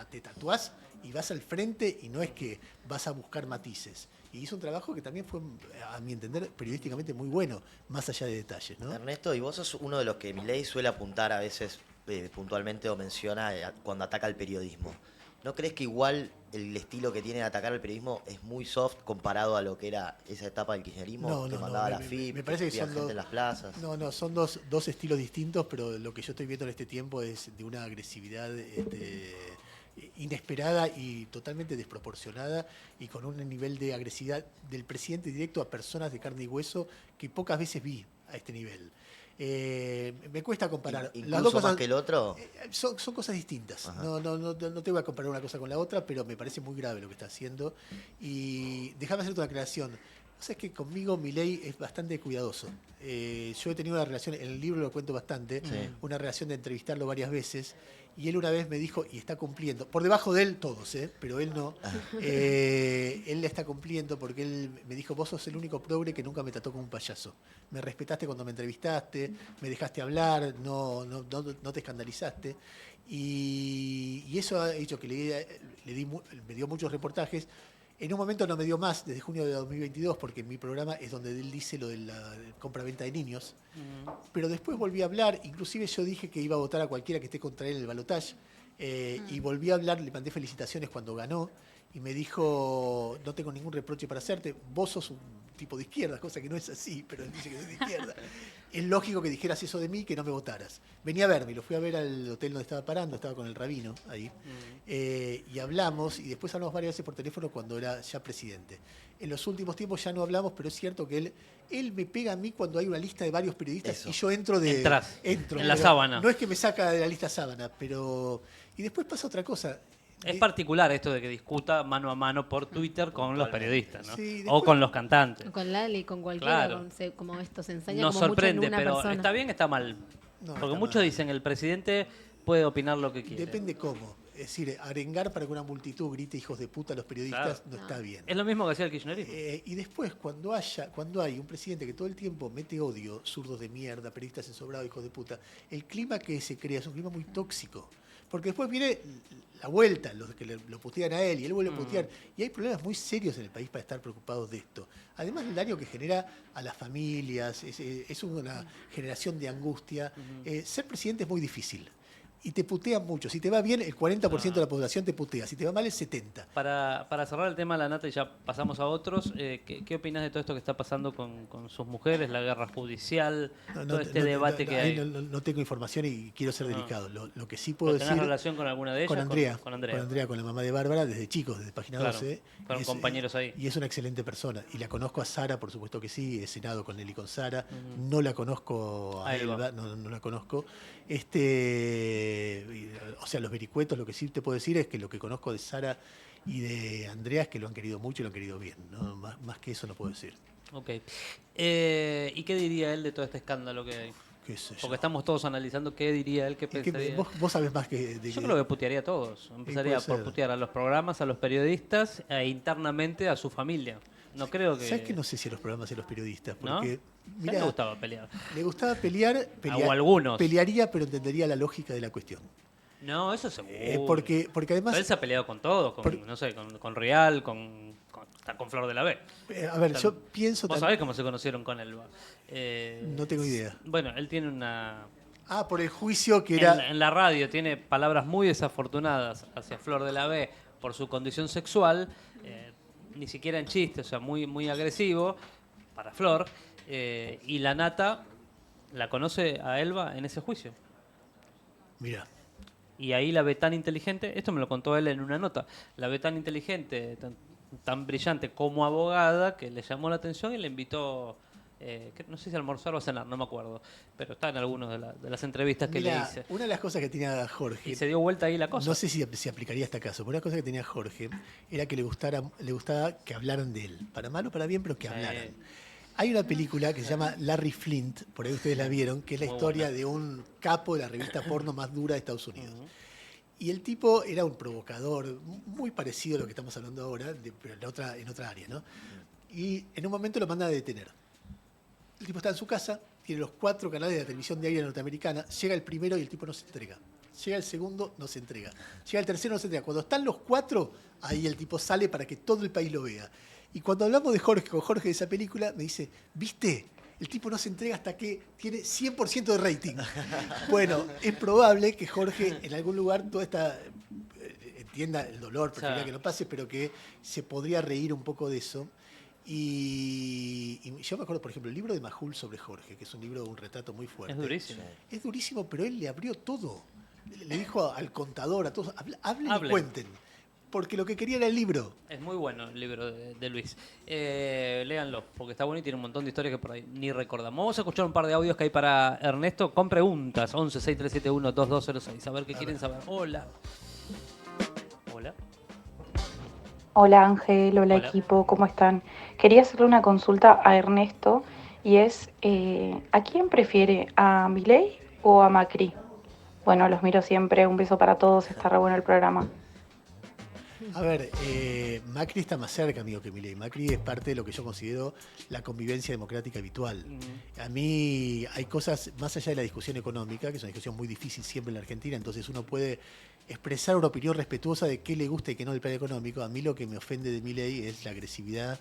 te tatuás y vas al frente y no es que vas a buscar matices. Y hizo un trabajo que también fue, a mi entender, periodísticamente muy bueno, más allá de detalles, ¿no? Ernesto, y vos sos uno de los que Milei suele apuntar a veces puntualmente o menciona cuando ataca al periodismo. ¿No crees que igual el estilo que tiene de atacar al periodismo es muy soft comparado a lo que era esa etapa del kirchnerismo? Que mandaba la FIP, me parece que son gente en las plazas. No, son dos estilos distintos, pero lo que yo estoy viendo en este tiempo es de una agresividad inesperada y totalmente desproporcionada y con un nivel de agresividad del presidente directo a personas de carne y hueso que pocas veces vi a este nivel. Me cuesta comparar. Incluso Las dos cosas, más que el otro. son cosas distintas. No te voy a comparar una cosa con la otra, pero me parece muy grave lo que está haciendo. Y déjame hacerte una aclaración. O sea, es que conmigo Milei es bastante cuidadoso. Yo he tenido una relación, en el libro lo cuento bastante, una relación de entrevistarlo varias veces. Y él una vez me dijo, y está cumpliendo, por debajo de él todos, pero él no. Él le está cumpliendo porque él me dijo, vos sos el único progre que nunca me trató como un payaso. Me respetaste cuando me entrevistaste, me dejaste hablar, no te escandalizaste. Y eso ha hecho que me dio muchos reportajes. En un momento no me dio más, desde junio de 2022, porque en mi programa es donde él dice lo de la compra-venta de niños. Pero después volví a hablar, inclusive yo dije que iba a votar a cualquiera que esté contra él en el balotaje, y volví a hablar, le mandé felicitaciones cuando ganó, y me dijo, no tengo ningún reproche para hacerte, vos sos un tipo de izquierda, cosa que no es así, pero él dice que soy de izquierda. Es lógico que dijeras eso de mí, que no me votaras. Venía a verme, lo fui a ver al hotel donde estaba parando, estaba con el rabino ahí, y hablamos, y después hablamos varias veces por teléfono cuando era ya presidente. En los últimos tiempos ya no hablamos, pero es cierto que él me pega a mí cuando hay una lista de varios periodistas y yo entro en la sábana. No es que me saca de la lista sábana, pero... Y después pasa otra cosa. Es particular esto de que discuta mano a mano por Twitter con los periodistas, ¿no? Sí, o con los cantantes. Con Lali, con cualquiera, Claro. como esto se ensaña Nos como sorprende, mucho en una pero persona. ¿está bien, está mal? No, Porque está muchos mal. dicen el presidente puede opinar lo que quiere. Depende cómo. Es decir, arengar para que una multitud grite hijos de puta a los periodistas no está bien. Es lo mismo que hacía el kirchnerismo. Y después, cuando hay un presidente que todo el tiempo mete odio, zurdos de mierda, periodistas ensobrados, hijos de puta, el clima que se crea es un clima muy tóxico. Porque después viene la vuelta, los que lo putean a él y él vuelve a putear. Y hay problemas muy serios en el país para estar preocupados de esto. Además del daño que genera a las familias, es una generación de angustia. Ser presidente es muy difícil. Y te putean mucho. Si te va bien, el 40% de la población te putea. Si te va mal, el 70%. Para cerrar el tema de la nata y ya pasamos a otros, ¿qué opinas de todo esto que está pasando con sus mujeres, la guerra judicial, todo este debate que hay? No tengo información y quiero ser delicado. Lo que sí puedo ¿Tenés decir... relación con alguna de ellas? Con Andrea. Con Andrea. Con Andrea, con la mamá de Bárbara, desde chicos, desde Página Claro, 12. fueron compañeros ahí. Y es una excelente persona. Y la conozco a Sara, por supuesto que sí. He cenado con él y con Sara. No la conozco a Elba, no la conozco. O sea, los vericuetos, lo que sí te puedo decir es que lo que conozco de Sara y de Andrea es que lo han querido mucho y lo han querido bien, ¿no? Más que eso no puedo decir. Ok. ¿Y qué diría él de todo este escándalo que hay? ¿Qué sé yo? Porque estamos todos analizando qué diría él, qué Es que pensaría. vos sabés más que... Yo creo que putearía a todos. Empezaría puede por ser. putear a los programas, a los periodistas e internamente a su familia. No creo que... ¿Sabes que no sé si a los programas y a los periodistas? ¿No? Porque, A él le gustaba pelear. le gustaba pelear, O algunos. pelearía, pero entendería la lógica de la cuestión. No, eso seguro. Porque además... Pero él se ha peleado con todos, no sé, con Real, hasta con Flor de la B. A ver, yo pienso... Vos sabés cómo se conocieron con Elba. No tengo idea. Bueno, él tiene una... Por el juicio que era... En la radio tiene palabras muy desafortunadas hacia Flor de la B por su condición sexual, ni siquiera en chiste, o sea, muy, muy agresivo para Flor. Y la nata la conoce a Elba en ese juicio. Mira. Y ahí la ve tan inteligente, esto me lo contó él en una nota, la ve tan inteligente, tan brillante como abogada, que le llamó la atención y le invitó, no sé si a almorzar o a cenar, no me acuerdo, pero está en algunas de las entrevistas que le hice. Una de las cosas que tenía Jorge... Y se dio vuelta ahí la cosa. No sé si aplicaría este caso, pero una cosa que tenía Jorge era que le gustaba que hablaran de él. Para mal o para bien, pero que hablaran. Hay una película que se llama Larry Flint, por ahí ustedes la vieron, que es la historia de un capo de la revista porno más dura de Estados Unidos. Y el tipo era un provocador, muy parecido a lo que estamos hablando ahora, pero en otra área, ¿no? Y en un momento lo mandan a detener. El tipo está en su casa, tiene los 4 canales de la televisión diaria norteamericana, llega el primero y el tipo no se entrega. Llega el segundo, no se entrega. Llega el tercero, no se entrega. Cuando están los 4, ahí el tipo sale para que todo el país lo vea. Y cuando hablamos de Jorge, con Jorge de esa película, me dice, ¿viste? El tipo no se entrega hasta que tiene 100% de rating. Bueno, es probable que Jorge en algún lugar toda esta... entienda el dolor, preferiría que no pase, pero que se podría reír un poco de eso. Y yo me acuerdo, por ejemplo, el libro de Majul sobre Jorge, que es un libro, un retrato muy fuerte. Es durísimo. Es durísimo, pero él le abrió todo. le dijo al contador, a todos, hablen y Hablen. cuenten. Porque lo que quería era el libro. Es muy bueno el libro de Luis. Léanlo, porque está bueno y tiene un montón de historias que por ahí ni recordamos. Vamos a escuchar un par de audios que hay para Ernesto con preguntas. 11 6371 2206. A ver qué quieren saber. Hola. Hola. Hola Ángel, hola Hola. equipo, ¿cómo están? Quería hacerle una consulta a Ernesto y es, ¿a quién prefiere? ¿A Milei o a Macri? Bueno, los miro siempre, un beso para todos, está re bueno el programa. A ver, Macri está más cerca, amigo, que Milei. Macri es parte de lo que yo considero la convivencia democrática habitual. A mí hay cosas, más allá de la discusión económica, que es una discusión muy difícil siempre en la Argentina, entonces uno puede expresar una opinión respetuosa de qué le gusta y qué no del plan económico. A mí lo que me ofende de Milei es la agresividad.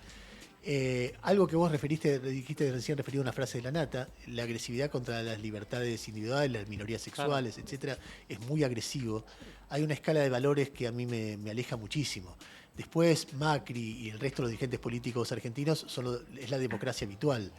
Algo que vos dijiste recién referido a una frase de la Nata, la agresividad contra las libertades individuales, las minorías sexuales, Claro. etcétera, es muy agresivo. Hay una escala de valores que a mí me aleja muchísimo. Después Macri y el resto de los dirigentes políticos argentinos es la democracia habitual.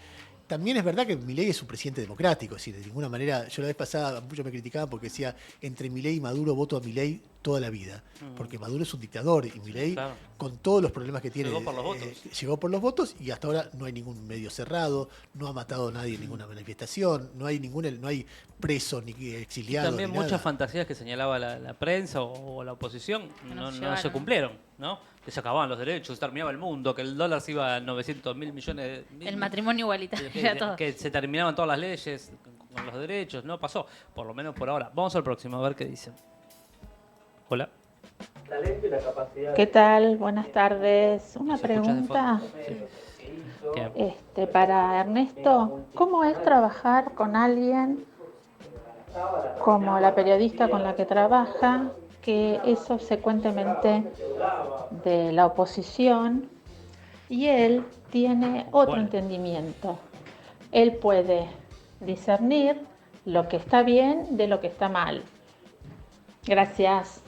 También es verdad que Milei es un presidente democrático, es decir, de ninguna manera, yo la vez pasada muchos me criticaban porque decía, entre Milei y Maduro voto a Milei toda la vida, porque Maduro es un dictador y Milei, Claro. con todos los problemas que tiene, Llegó por los votos. llegó por los votos y hasta ahora no hay ningún medio cerrado, no ha matado a nadie en ninguna manifestación, no hay preso ni Y exiliado. también ni muchas nada. fantasías que señalaba la prensa o la oposición No se no se llevaron. cumplieron, ¿no? Que se acababan los derechos, se terminaba el mundo, que el dólar se iba a 900.000 millones de... El matrimonio igualitario, era todo. que se terminaban todas las leyes con los derechos, no pasó, por lo menos por ahora. Vamos al próximo, a ver qué dicen. Hola. ¿Qué tal? Buenas tardes. Una ¿Se escucha de pregunta fondo? Sí. ¿Qué? para Ernesto. ¿Cómo es trabajar con alguien como la periodista con la que trabaja, que es subsecuentemente de la oposición y él tiene otro Bueno. entendimiento? Él puede discernir lo que está bien de lo que está mal. Gracias.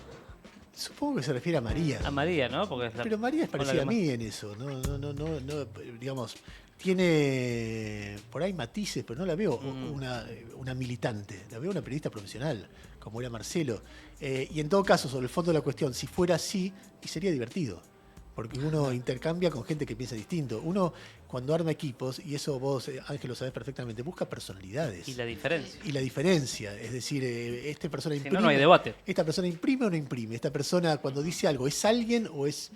Supongo que se refiere a María. A María, ¿no? Porque es Pero María es con la parecida a que más- mí en eso, no, digamos, tiene por ahí matices, pero no la veo una militante, la veo una periodista profesional, como era Marcelo. Y en todo caso, sobre el fondo de la cuestión, si fuera así, y sería divertido, porque uno intercambia con gente que piensa distinto. Uno, cuando arma equipos, y eso vos, Ángel, lo sabés perfectamente, busca personalidades. Y la diferencia. Y la diferencia, es decir, esta persona Si imprime. no, no hay debate. ¿Esta persona imprime o no imprime? ¿Esta persona cuando dice algo es alguien o es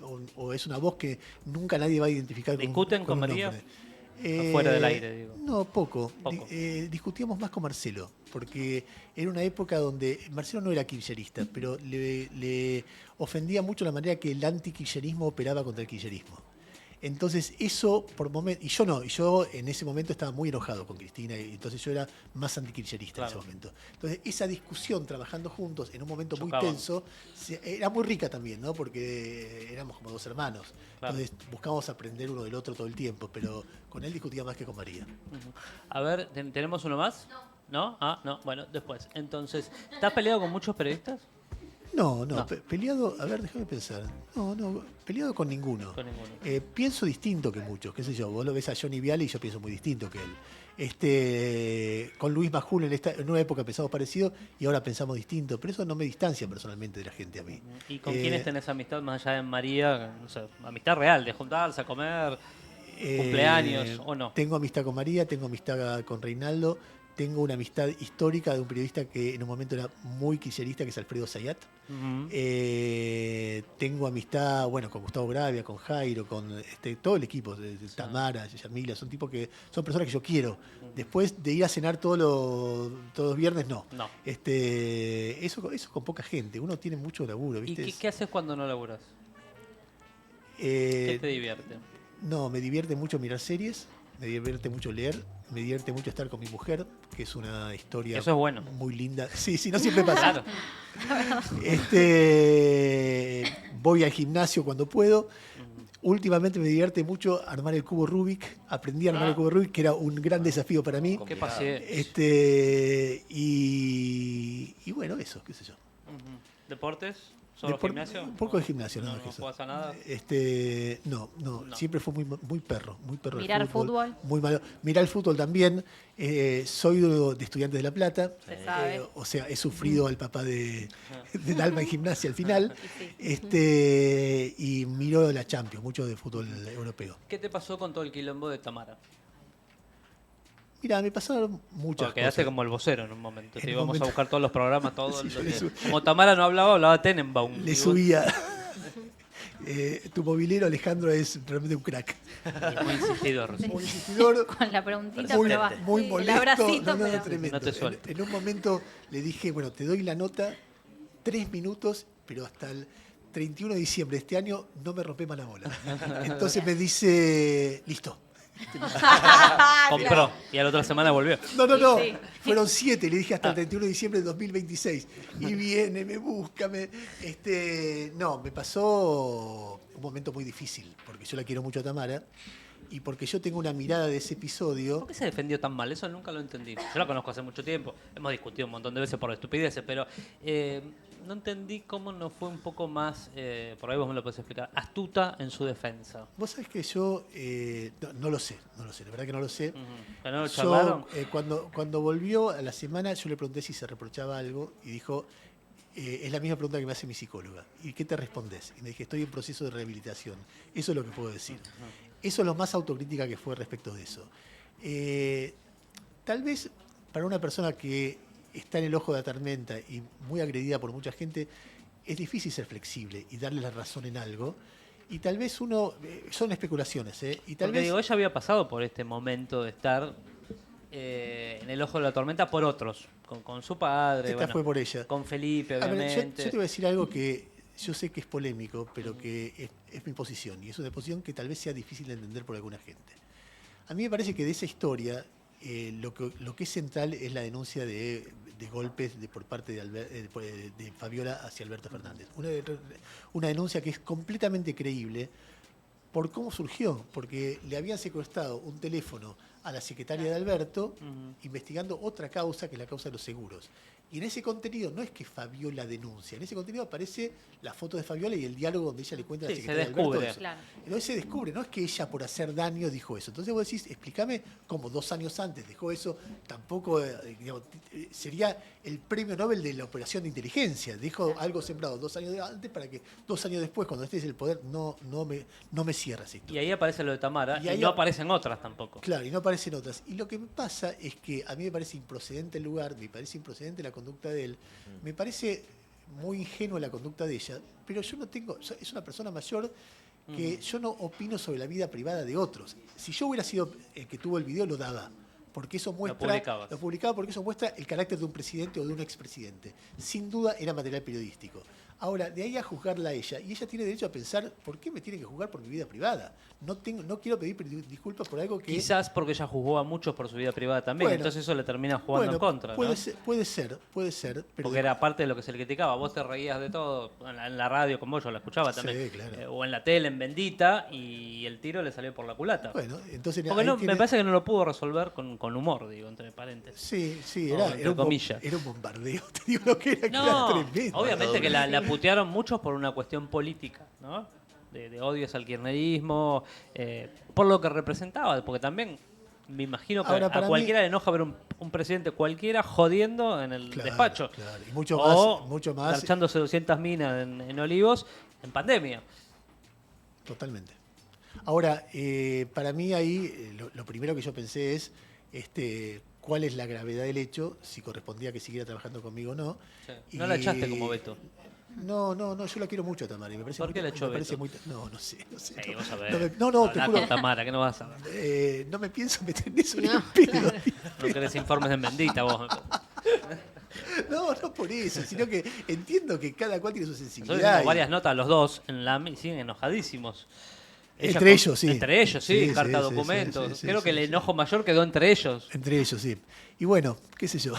una voz que nunca nadie va a identificar ¿Discuten con un María? nombre? Afuera del aire, digo. No, poco. Poco. Discutíamos más con Marcelo, porque era una época donde Marcelo no era kirchnerista, pero le ofendía mucho la manera que el antikirchnerismo operaba contra el kirchnerismo. Entonces eso por momentos, y yo no, y yo en ese momento estaba muy enojado con Cristina, y entonces yo era más antikirchnerista en ese Claro. momento. Entonces esa discusión trabajando juntos en un momento muy Chocaban. tenso, era muy rica también, ¿no? Porque éramos como dos hermanos. Claro. Entonces buscábamos aprender uno del otro todo el tiempo, pero con él discutía más que con María. A ver, ¿tenemos uno más? ¿No? Ah, no, bueno, después. Entonces, ¿estás peleado con muchos periodistas? No, No. peleado, a ver, déjame pensar. No, peleado con ninguno. Con ninguno. Pienso distinto que muchos, qué sé yo, vos lo ves a Johnny Viale y yo pienso muy distinto que él. Con Luis Majul en una época pensamos parecido y ahora pensamos distinto, pero eso no me distancia personalmente de la gente a mí. ¿Y con Eh, quiénes tenés amistad más allá de María? No sé, amistad real, de juntarse a comer, cumpleaños o no. Tengo amistad con María, tengo amistad con Reinaldo, tengo una amistad histórica de un periodista que en un momento era muy kirchnerista, que es Alfredo Zayat. Ujú. Tengo amistad, bueno, con Gustavo Gravia, con Jairo, con todo el equipo, de Tamara, Yamila, son personas que yo quiero. Después de ir a cenar todos los viernes, no. No. Eso con poca gente, uno tiene mucho laburo, ¿Y ¿viste? qué haces cuando no laburas? Eh, ¿Qué te divierte? No, me divierte mucho mirar series, me divierte mucho leer, me divierte mucho estar con mi mujer, que es una historia Eso es bueno. muy linda. Sí, no siempre pasa. Claro. Voy al gimnasio cuando puedo. Últimamente me divierte mucho armar el cubo Rubik. Aprendí a armar el cubo Rubik, que era un gran desafío para mí. ¿Qué pasé? Y bueno, eso, qué sé yo. ¿Deportes? ¿Solo gimnasio? Un poco de gimnasio, nada más que ¿No eso. jugás a nada? No, siempre fue muy perro el ¿Mirar fútbol? Muy malo. Mirar el fútbol también. Soy de Estudiantes de La Plata. Se sabe. O sea, he sufrido al papá de Dalma en gimnasia al final. Y miro la Champions, mucho de fútbol europeo. ¿Qué te pasó con todo el quilombo de Tamara? Mira, me pasaron muchas Porque quedaste cosas. como el vocero en un momento. En Te un íbamos a momento. buscar todos los programas, todos. Sí, yo le Como Tamara no hablaba Tenenbaum. Le Y vos- subía. Tu movilero, Alejandro, es realmente un crack. y muy insistidor. Muy insistidor. Con la preguntita, Muy, pero va. muy El molesto. abracito, pero... Tremendo. No te suelta. En un momento le dije, bueno, te doy la nota, 3 minutos, pero hasta el 31 de diciembre de este año no me rompé más la bola. Entonces me dice, listo. Compró. Y a la otra semana volvió. No. Sí. Fueron 7, le dije hasta el 31 de diciembre de 2026. Y viene, me busca, No, me pasó un momento muy difícil, porque yo la quiero mucho a Tamara, y porque yo tengo una mirada de ese episodio. ¿Por qué se defendió tan mal? Eso nunca lo entendí. Yo la conozco hace mucho tiempo. Hemos discutido un montón de veces por estupideces, pero no entendí cómo no fue un poco más, por ahí vos me lo podés explicar, astuta en su defensa. Vos sabés que yo no lo sé, la verdad que no lo sé. Ujú. ¿Pero no lo Yo, charlaron? cuando volvió a la semana, yo le pregunté si se reprochaba algo y dijo, es la misma pregunta que me hace mi psicóloga. ¿Y qué te respondés? Y me dije, estoy en proceso de rehabilitación. Eso es lo que puedo decir. Eso es lo más autocrítica que fue respecto de eso. Tal vez para una persona que está en el ojo de la tormenta y muy agredida por mucha gente, es difícil ser flexible y darle la razón en algo. Y tal vez son especulaciones, y tal Porque vez... digo, ella había pasado por este momento de estar en el ojo de la tormenta por otros, con su padre, Esta fue por ella. con Felipe, A ver, obviamente. yo te voy a decir algo que yo sé que es polémico, pero que es mi posición. Y es una posición que tal vez sea difícil de entender por alguna gente. A mí me parece que de esa historia, lo que es central es la denuncia de golpes por parte de Fabiola hacia Alberto Fernández. Una denuncia que es completamente creíble por cómo surgió, porque le habían secuestrado un teléfono a la secretaria de Alberto, investigando otra causa, que es la causa de los seguros. Y en ese contenido no es que Fabiola denuncia, en ese contenido aparece la foto de Fabiola y el diálogo donde ella le cuenta a la Sí, se secretaria de Alberto descubre. eso. Claro. Entonces se descubre, no es que ella por hacer daño dijo eso. Entonces vos decís, explícame cómo 2 años antes dejó eso, tampoco sería el premio Nobel de la operación de inteligencia. Dijo algo sembrado 2 años antes para que 2 años después, cuando estés en el poder, no me cierras esto. Y ahí aparece lo de Tamara, Y y, ahí no ap- aparecen otras tampoco. Claro, y no aparecen otras. Y lo que me pasa es que a mí me parece improcedente el lugar, me parece improcedente la conducta de él, me parece muy ingenua la conducta de ella, pero yo no tengo, es una persona mayor que yo no opino sobre la vida privada de otros. Si yo hubiera sido el que tuvo el video, lo daba. Porque eso muestra. publicabas. Lo publicaba porque eso muestra el carácter de un presidente o de un expresidente. Sin duda era material periodístico. Ahora, de ahí a juzgarla a ella, y ella tiene derecho a pensar, ¿por qué me tiene que juzgar por mi vida privada? No quiero pedir disculpas por algo que... Quizás porque ella juzgó a muchos por su vida privada también, Bueno, entonces eso le termina jugando en contra, puede ¿no? ser, pero Porque era parte de lo que se le criticaba. Vos te reías de todo, en la radio con vos, yo la escuchaba Sí, también. claro. O en la tele, en Bendita, y el tiro le salió por la culata. bueno, entonces Porque ahí no, tiene- me parece que no lo pudo resolver con humor, digo, entre paréntesis. Sí, O entre comillas. era un bombardeo, te digo lo que era, que No, era tremendo. obviamente que la putearon muchos por una cuestión política, ¿no? De odios al kirchnerismo, por lo que representaba, porque también me imagino que Ahora, para a cualquiera le enoja ver un presidente cualquiera jodiendo en el Claro, despacho. claro, y mucho O más, garchándose 200 minas en Olivos en pandemia. totalmente. Ahora, para mí ahí lo primero que yo pensé es cuál es la gravedad del hecho, si correspondía que siguiera trabajando conmigo o no. Sí. No la echaste como Beto. No, yo la quiero mucho a Tamara. Y me parece ¿Por qué la echó me parece Beto? no sé. Ey, vos sabés. No, te Hablá juro. con Tamara, que no vas a ver. No me pienso meter en eso ni No, en pedo. No querés informes en Bendita vos. No por eso, sino que entiendo que cada cual tiene su Nosotros sensibilidad. hicimos y- varias notas, los dos, en la y siguen enojadísimos. Entre ellos, sí. Entre ellos, sí, Sí, carta sí, documentos. sí, sí, Creo sí, que el sí. enojo mayor quedó entre ellos. Entre ellos, sí. Y bueno, qué sé yo.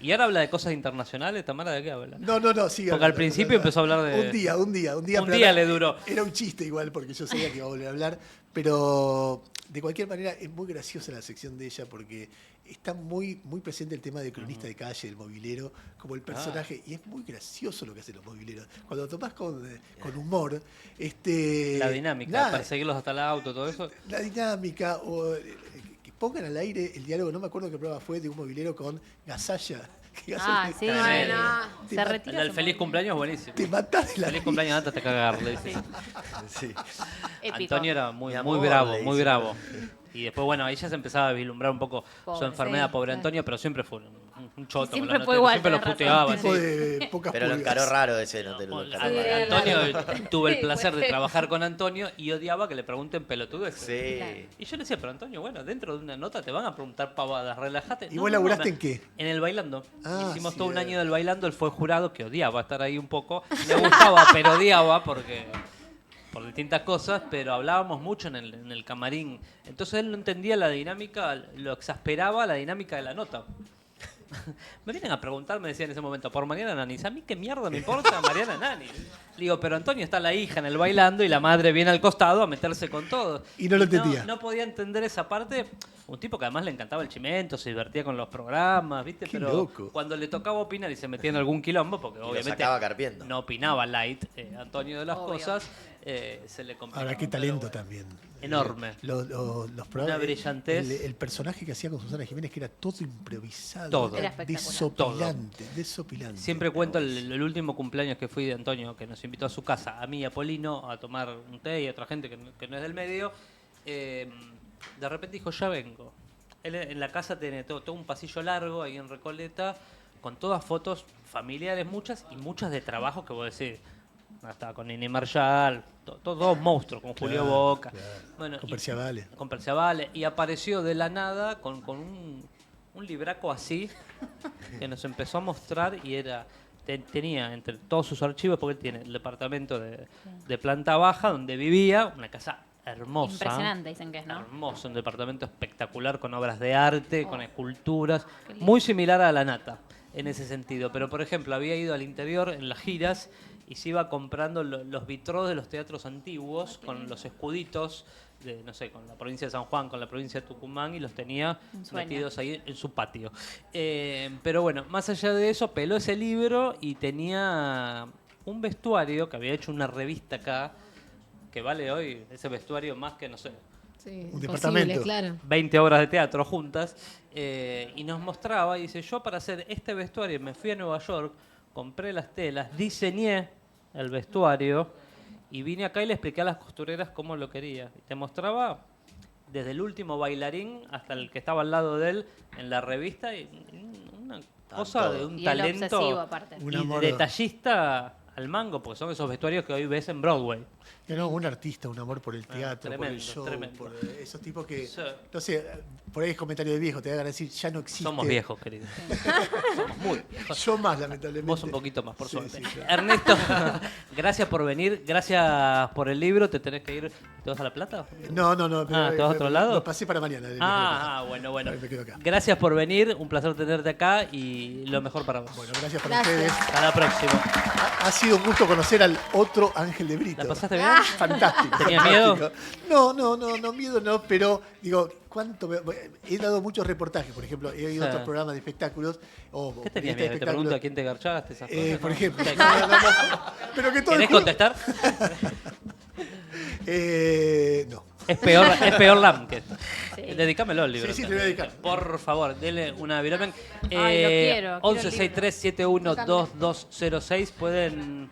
Y ahora habla de cosas internacionales, Tamara, ¿de qué habla? No, sigue. Porque al principio empezó a hablar de- Un día. Un pero día le duró. Era un chiste igual, porque yo sabía que iba a volver a hablar. Pero de cualquier manera es muy graciosa la sección de ella, porque está muy, muy presente el tema del cronista de calle, del movilero, como el personaje, y es muy gracioso lo que hacen los mobileros. Cuando lo tomás con humor, la dinámica, perseguirlos hasta el auto, todo eso. La dinámica, o que pongan al aire el diálogo, no me acuerdo qué prueba fue, de un mobilero con Gasalla. Sí, bueno. Se retira. El feliz cumpleaños buenísimo. Te matás de la Feliz cumpleaños antes de cagarle. Sí. Épico. Antonio era muy, Mi muy amor, bravo, le muy dice. bravo. Y después, bueno, ahí ya se empezaba a vislumbrar un poco su Pobre, enfermedad, sí, pobre claro. Antonio, pero siempre fue un choto. Siempre con fue la igual, siempre lo tenés puteaba. un tipo sí. de pocas Pero lo pulgas. encaró raro ese notero. Antonio, tuve el Sí, placer de fue. trabajar con Antonio y odiaba que le pregunten pelotudeces. Sí. Claro. Y yo le decía, pero Antonio, bueno, dentro de una nota te van a preguntar pavadas, relájate. ¿Y vos laburaste en qué? En el Bailando. Hicimos sí, todo un año del Bailando, él fue jurado, que odiaba estar ahí un poco. Le gustaba, pero odiaba porque por distintas cosas, pero hablábamos mucho en el camarín. Entonces él no entendía la dinámica, lo exasperaba la dinámica de la nota. Me vienen a preguntar, me decía en ese momento, por Mariana Nanis. ¿A mí qué mierda me importa Mariana Nanis? Le digo, pero Antonio, está la hija en el Bailando y la madre viene al costado a meterse con todo. Y no lo entendía. No podía entender esa parte. Un tipo que además le encantaba el chimento, se divertía con los programas, ¿viste? Qué Pero loco. cuando le tocaba opinar y se metía en algún quilombo, porque Y lo obviamente sacaba carpiendo. no opinaba light, Antonio, de las Obvio. cosas, se le complicaba. Ahora, qué Pero talento bueno. también. Enorme. Los Una programas. brillantez. El personaje que hacía con Susana Jiménez, que era todo improvisado. Todo. Era espectacular. Desopilante, desopilante. Siempre cuento el último cumpleaños que fui de Antonio, que nos invitó a su casa, a mí y a Polino, a tomar un té y a otra gente que no es del medio. De repente dijo, ya vengo. Él en la casa tiene todo un pasillo largo ahí en Recoleta, con todas fotos familiares, muchas, y muchas de trabajo que vos decís. Hasta con Nini Marshall, todos monstruos, con Julio Claro, Boca. claro. Bueno, Con y- Perciabale. Con Perciabale. Y apareció de la nada con un libraco así, que nos empezó a mostrar y era... Tenía entre todos sus archivos, porque él tiene el departamento de planta baja donde vivía, una casa hermosa. Impresionante, dicen que es, ¿no? Hermoso, un departamento espectacular con obras de arte, con esculturas, qué lindo. muy similar a La Nata en ese sentido. Pero, por ejemplo, había ido al interior en las giras y se iba comprando los vitrós de los teatros antiguos con los escuditos de, no sé, con la provincia de San Juan, con la provincia de Tucumán, y los tenía Un sueño. metidos ahí en su patio. Pero bueno, más allá de eso, peló ese libro y tenía un vestuario que había hecho una revista acá, que vale hoy ese vestuario más que, no sé, Sí, Un imposible, departamento. claro. 20 obras de teatro juntas, y nos mostraba, y dice, yo para hacer este vestuario me fui a Nueva York, compré las telas, diseñé el vestuario y vine acá y le expliqué a las costureras cómo lo quería. Y te mostraba desde el último bailarín hasta el que estaba al lado de él en la revista, y una cosa todo. de un Y el obsesivo, talento aparte. Un y amor. detallista al mango, porque son esos vestuarios que hoy ves en Broadway. No, un artista, un amor por el teatro, por el tremendo, show, tremendo. por esos tipos que, Sí. no sé, por ahí es comentario de viejo, te van a decir, ya no existe. Somos viejos, querido. Somos muy viejos. Yo más, lamentablemente. Vos un poquito más, por Sí, suerte. sí, claro. Ernesto, gracias por venir, gracias por el libro. ¿Te tenés que ir? ¿Te vas a La Plata? No. ¿te vas a otro lado? Lo pasé para mañana. Bueno. Ahí me quedo acá. Gracias por venir, un placer tenerte acá y lo mejor para vos. Bueno, gracias para Gracias. ustedes. Hasta la próxima. Ha sido un gusto conocer al otro Ángel de Brito. ¿La pasaste bien? Fantástico. ¿Tenías fantástico. miedo? No, miedo no, pero digo, he dado muchos reportajes, por ejemplo, he ido a Sí. otros programas de espectáculos. ¿Qué tenías miedo? ¿Te pregunto a quién te garchaste? Esas cosas, Por ¿no? ejemplo. ¿Qué- No. Pero que todo ¿Querés el contestar? No. Es peor LAM que esto. Sí. Dedícamelo al libro. Sí, te lo voy a dedicar. Por favor, dele una viromen. Ay, lo quiero 1163712206. Pueden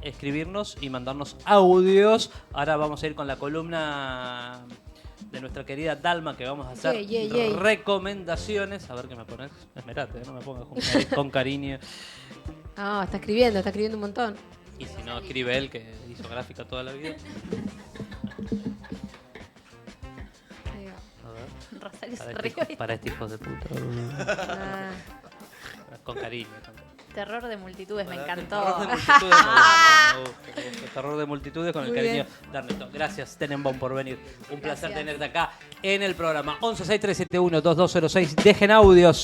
escribirnos y mandarnos audios. Ahora vamos a ir con la columna de nuestra querida Dalma, que vamos a hacer Yay. recomendaciones. A ver qué me pones. Esmerate, no me pongas con cariño. Ah, está escribiendo un montón. Y si no, escribe él, que hizo gráfica toda la vida. Ahí va. A ver. Rosario se Para rió. para este hijo de puta. Ah, Con cariño. Terror de multitudes, me Terror encantó. de multitudes. Me gusta. Terror de multitudes con el Muy cariño bien. de Ernesto. Gracias, Tenenbaum, por venir. Un placer Gracias. tenerte acá en el programa. 1163712206. Dejen audios